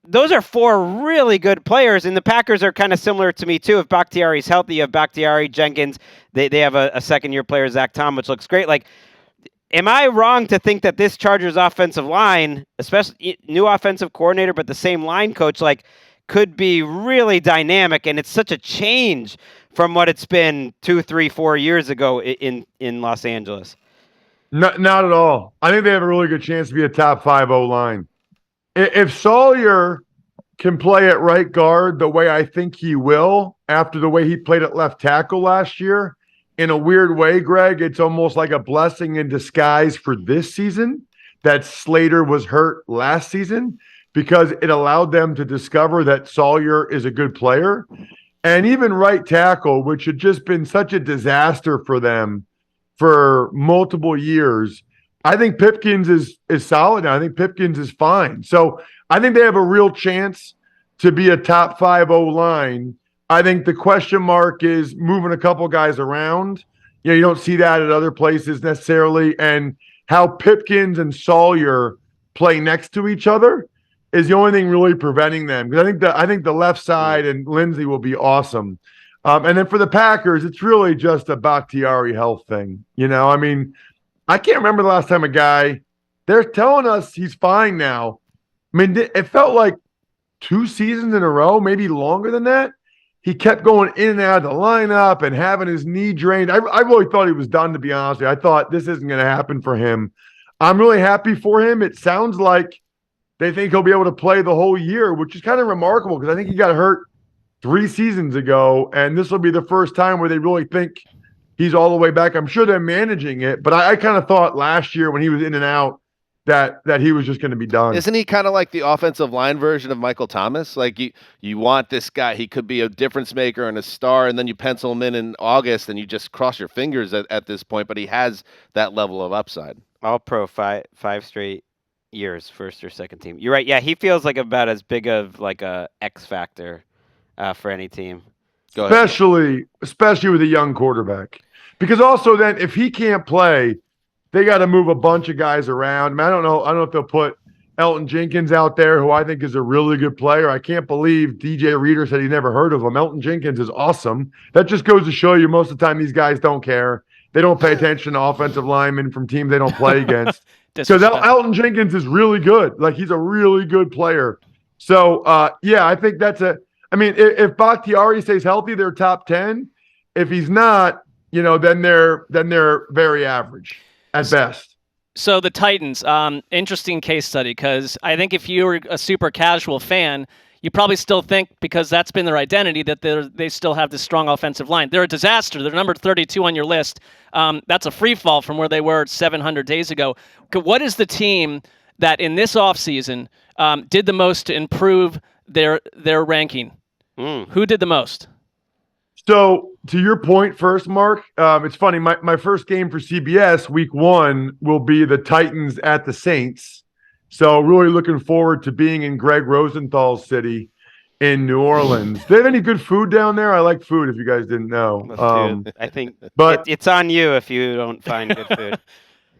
Those are four really good players, and the Packers are kind of similar to me, too. If Bakhtiari's healthy, you have Bakhtiari, Jenkins. They have a second-year player, Zach Tom, which looks great. Like, am I wrong to think that this Chargers offensive line, especially new offensive coordinator, but the same line coach, like, could be really dynamic, and it's such a change from what it's been 2, 3, 4 years ago in Los Angeles? Not at all. I think they have a really good chance to be a top 5 O-line. If Salyer can play at right guard the way I think he will after the way he played at left tackle last year, in a weird way, Greg, it's almost like a blessing in disguise for this season that Slater was hurt last season because it allowed them to discover that Salyer is a good player. And even right tackle, which had just been such a disaster for them for multiple years, I think Pipkins is solid now. I think Pipkins is fine. So I think they have a real chance to be a top 5 O-line. I think the question mark is moving a couple guys around. You know, you don't see that at other places necessarily. And how Pipkins and Salyer play next to each other is the only thing really preventing them. Because I think the left side and Lindsey will be awesome. And then for the Packers, it's really just a Bakhtiari health thing. You know, I mean, I can't remember the last time they're telling us he's fine now. I mean, it felt like 2 seasons in a row, maybe longer than that. He kept going in and out of the lineup and having his knee drained. I really thought he was done, to be honest with you. I thought this isn't going to happen for him. I'm really happy for him. It sounds like they think he'll be able to play the whole year, which is kind of remarkable because I think he got hurt 3 seasons ago, and this will be the first time where they really think he's all the way back. I'm sure they're managing it, but I kind of thought last year when he was in and out that he was just going to be done. Isn't he kind of like the offensive line version of Michael Thomas? Like you want this guy, he could be a difference maker and a star, and then you pencil him in August and you just cross your fingers at this point, but he has that level of upside. All pro 5 straight years, first or second team. You're right. Yeah, he feels like about as big of like a X factor for any team. Especially with a young quarterback. Because also then if he can't play, they got to move a bunch of guys around. I mean, I don't know if they'll put Elton Jenkins out there, who I think is a really good player. I can't believe DJ Reader said he never heard of him. Elton Jenkins is awesome. That just goes to show you most of the time these guys don't care. They don't pay attention to offensive linemen from teams they don't play against. Because Elton Jenkins is really good. Like, he's a really good player. So, yeah, I think if Bakhtiari stays healthy, they're top 10. If he's not, then they're very average at best. So the Titans, interesting case study, because I think if you were a super casual fan, you probably still think, because that's been their identity, that they still have this strong offensive line. They're a disaster. They're number 32 on your list. That's a free fall from where they were 700 days ago. What is the team that in this offseason did the most to improve their ranking? Who did the most? So to your point first, Mark, it's funny. My first game for CBS week 1 will be the Titans at the Saints. So really looking forward to being in Gregg Rosenthal's city in New Orleans. Do they have any good food down there? I like food, if you guys didn't know. I think but it's on you if you don't find good food.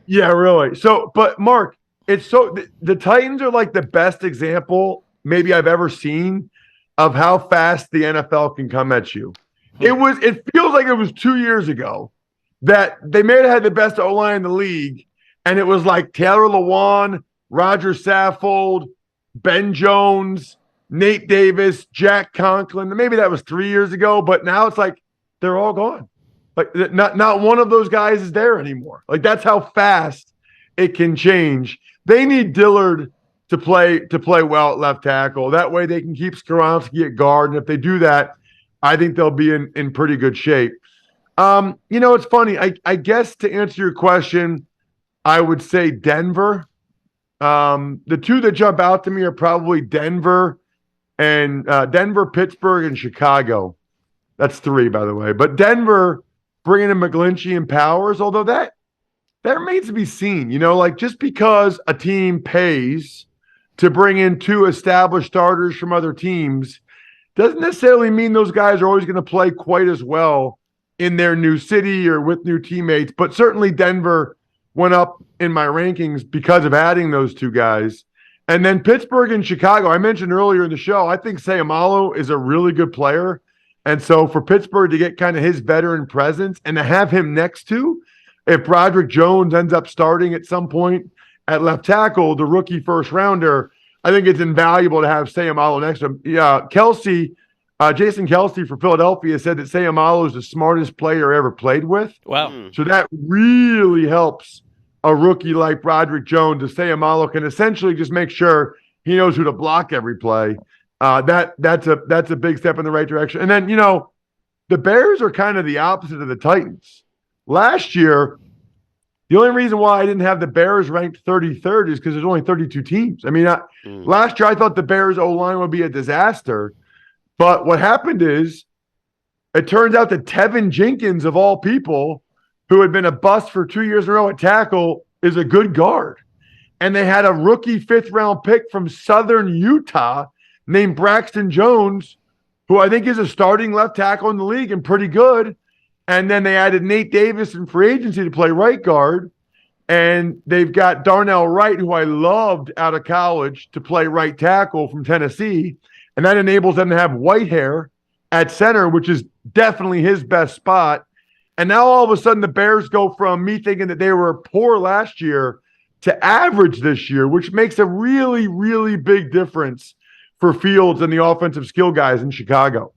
Yeah, really. So, but Mark, it's so the Titans are like the best example maybe I've ever seen of how fast the NFL can come at you. It feels like it was 2 years ago that they may have had the best O-line in the league, and it was like Taylor Lewan, Roger Saffold, Ben Jones, Nate Davis, Jack Conklin. Maybe that was 3 years ago, but now it's like they're all gone. Like not one of those guys is there anymore. Like that's how fast it can change. They need Dillard to play well at left tackle. That way they can keep Skoronski at guard, and if they do that, I think they'll be in pretty good shape. It's funny. I guess to answer your question, I would say Denver. The two that jump out to me are probably Denver, Pittsburgh, and Chicago. That's 3, by the way. But Denver, bringing in McGlinchey and Powers, although that remains to be seen. Like just because a team pays to bring in 2 established starters from other teams doesn't necessarily mean those guys are always going to play quite as well in their new city or with new teammates. But certainly Denver went up in my rankings because of adding those 2 guys. And then Pittsburgh and Chicago, I mentioned earlier in the show, I think Sayamalo is a really good player. And so for Pittsburgh to get kind of his veteran presence and to have him next to, if Broderick Jones ends up starting at some point at left tackle, the rookie first rounder, I think it's invaluable to have Sayamalo next to him. Yeah, Jason Kelsey for Philadelphia said that Sayamalo is the smartest player ever played with. Wow. So that really helps a rookie like Broderick Jones. Sayamalo can essentially just make sure he knows who to block every play. That's a big step in the right direction. And then, the Bears are kind of the opposite of the Titans. Last year, the only reason why I didn't have the Bears ranked 33rd is because there's only 32 teams. I mean, last year I thought the Bears O-line would be a disaster. But what happened is it turns out that Tevin Jenkins, of all people, who had been a bust for 2 years in a row at tackle, is a good guard. And they had a rookie 5th-round pick from Southern Utah named Braxton Jones, who I think is a starting left tackle in the league and pretty good. And then they added Nate Davis in free agency to play right guard. And they've got Darnell Wright, who I loved out of college, to play right tackle from Tennessee. And that enables them to have Whitehair at center, which is definitely his best spot. And now all of a sudden the Bears go from me thinking that they were poor last year to average this year, which makes a really, really big difference for Fields and the offensive skill guys in Chicago.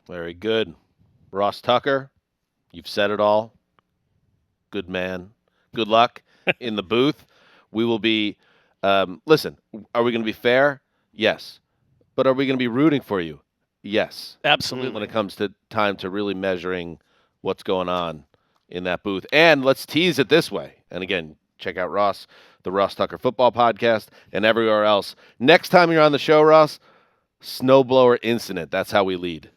Very good. Ross Tucker, you've said it all. Good man. Good luck in the booth. We will be, listen, are we going to be fair? Yes. But are we going to be rooting for you? Yes. Absolutely. When it comes to time to really measuring what's going on in that booth. And let's tease it this way. And again, check out Ross, the Ross Tucker Football Podcast, and everywhere else. Next time you're on the show, Ross, snowblower incident. That's how we lead.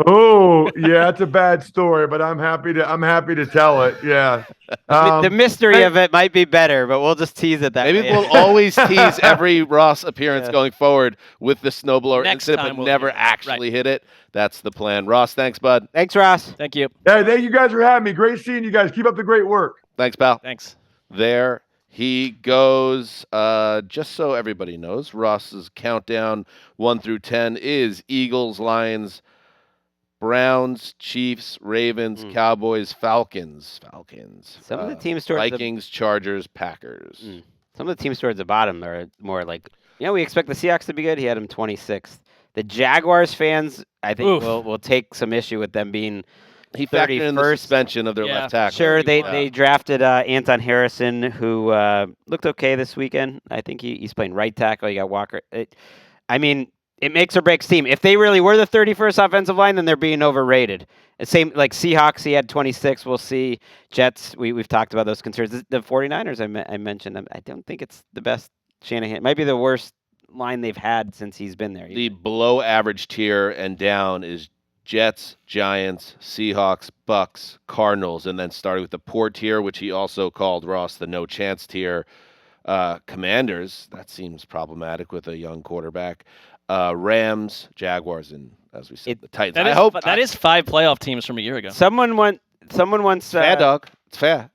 Oh, yeah, it's a bad story, but I'm happy to tell it. Yeah. The mystery of it might be better, but we'll just tease it that Maybe way. we'll always tease every Ross appearance going forward with the snowblower Next incident, time but we'll never hit it. actually Right. hit it. That's the plan. Ross, thanks, bud. Thanks, Ross. Thank you. Hey, thank you guys for having me. Great seeing you guys. Keep up the great work. Thanks, pal. Thanks. There he goes. Just so everybody knows, Ross's countdown 1 through 10 is Eagles, Lions, Browns, Chiefs, Ravens, Cowboys, Falcons. Some of the teams towards Vikings, Chargers, Packers. Some of the teams towards the bottom are more like, we expect the Seahawks to be good. He had him 26th. The Jaguars fans, I think, will take some issue with them being He factored in the 31st. suspension of their left tackle. Sure, they drafted Anton Harrison, who looked okay this weekend. I think he's playing right tackle. You got Walker. I mean, it makes or breaks team. If they really were the 31st offensive line, then they're being overrated. Same like Seahawks, he had 26. We'll see. Jets, we've talked about those concerns. The 49ers, I mentioned them. I don't think it's the best Shanahan. It might be the worst line they've had since he's been there. The below average tier and down is Jets, Giants, Seahawks, Bucks, Cardinals, and then starting with the poor tier, which he also called Ross the no chance tier. Commanders, that seems problematic with a young quarterback. Rams, Jaguars, and as we said, the Titans. That is 5 playoff teams from a year ago. Someone once fair, dog. It's fair.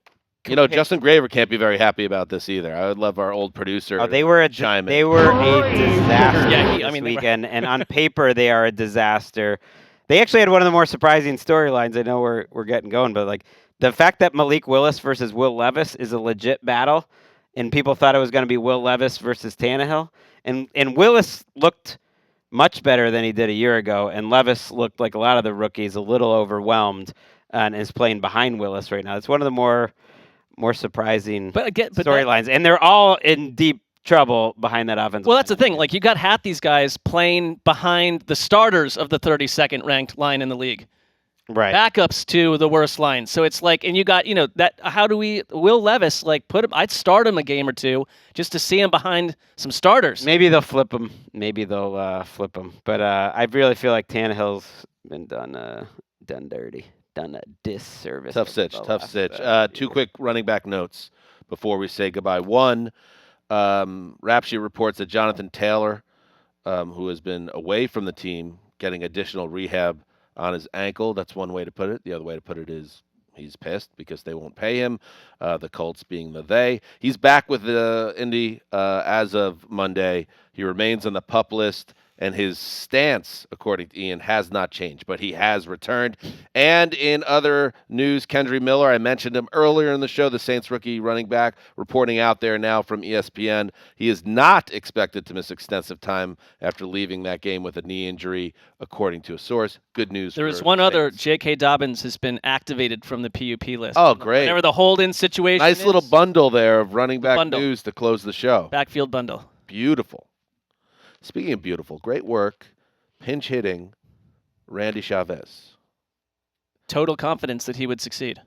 Justin Graver can't be very happy about this either. I would love our old producer. Oh, they were a disaster this weekend, and on paper they are a disaster. They actually had one of the more surprising storylines. I know we're getting going, but like the fact that Malik Willis versus Will Levis is a legit battle, and people thought it was going to be Will Levis versus Tannehill, and Willis looked much better than he did a year ago, and Levis looked like a lot of the rookies a little overwhelmed and is playing behind Willis right now. It's one of the more surprising storylines, and they're all in deep trouble behind that offense. Well, that's the thing. Like, you got half these guys playing behind the starters of the 32nd ranked line in the league. Right. Backups to the worst line. So it's like, and you got, that, Will Levis, like, I'd start him a game or two just to see him behind some starters. Maybe they'll flip him. But I really feel like Tannehill's been done dirty. Done a disservice. Tough stitch. Two quick running back notes before we say goodbye. One, Rap Sheet reports that Jonathan Taylor, who has been away from the team, getting additional rehab on his ankle. That's one way to put it. The other way to put it is he's pissed because they won't pay him, the Colts being the they. He's back with the Indy as of Monday. He remains on the PUP list, and his stance, according to Ian, has not changed, but he has returned. And in other news, Kendry Miller, I mentioned him earlier in the show, the Saints rookie running back, reporting out there now from ESPN. He is not expected to miss extensive time after leaving that game with a knee injury, according to a source. Good news. There is one other. J.K. Dobbins has been activated from the PUP list. Oh, great. Whenever the hold-in situation Nice little bundle there of running back news to close the show. Backfield bundle. Beautiful. Speaking of beautiful, great work, pinch hitting, Randy Chavez. Total confidence that he would succeed.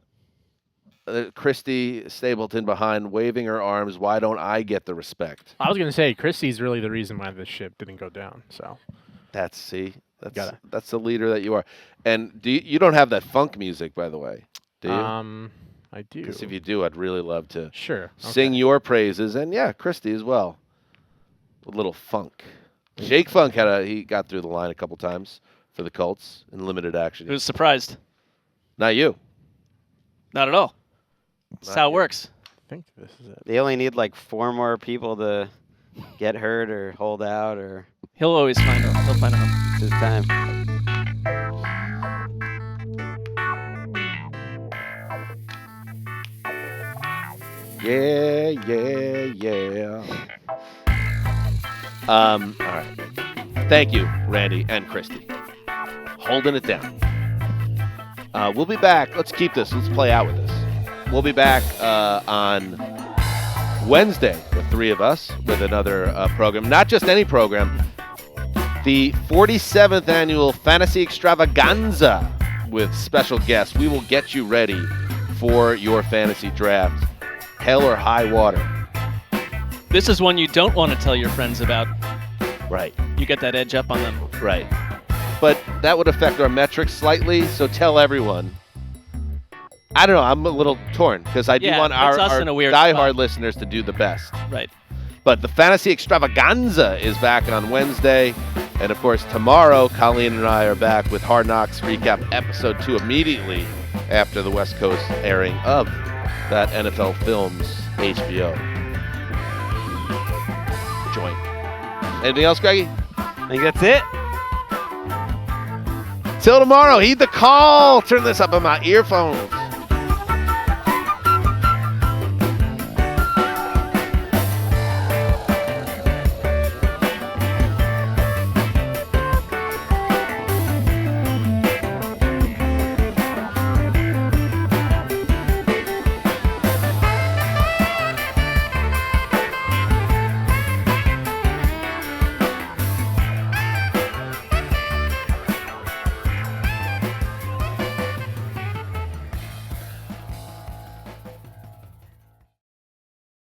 Christy Stapleton behind, waving her arms. Why don't I get the respect? I was going to say, Christy's really the reason why this ship didn't go down. So that's the leader that you are. And you don't have that funk music, by the way, do you? I do. Because if you do, I'd really love to Okay. sing your praises. And yeah, Christy as well. A little funk. Jake Funk he got through the line a couple times for the Colts in limited action. Who was surprised? Not you. Not at all. That's how it works. I think this is it. They only need like 4 more people to get hurt or hold out, or He'll always find out. He'll find out. it's his time. Yeah. All right. Thank you, Randy and Christy. Holding it down. We'll be back. Let's keep this. Let's play out with this. We'll be back on Wednesday, the 3 of us, with another program. Not just any program. The 47th annual Fantasy Extravaganza with special guests. We will get you ready for your fantasy draft. Hell or high water. This is one you don't want to tell your friends about. Right. You get that edge up on them. Right. But that would affect our metrics slightly, so tell everyone. I don't know. I'm a little torn because I do want our diehard listeners to do the best. Right. But the Fantasy Extravaganza is back on Wednesday. And, of course, tomorrow, Colleen and I are back with Hard Knocks Recap Episode 2 immediately after the West Coast airing of that NFL Films HBO joint. Anything else, Greggy? I think that's it. Till tomorrow, heed the call. Turn this up on my earphones.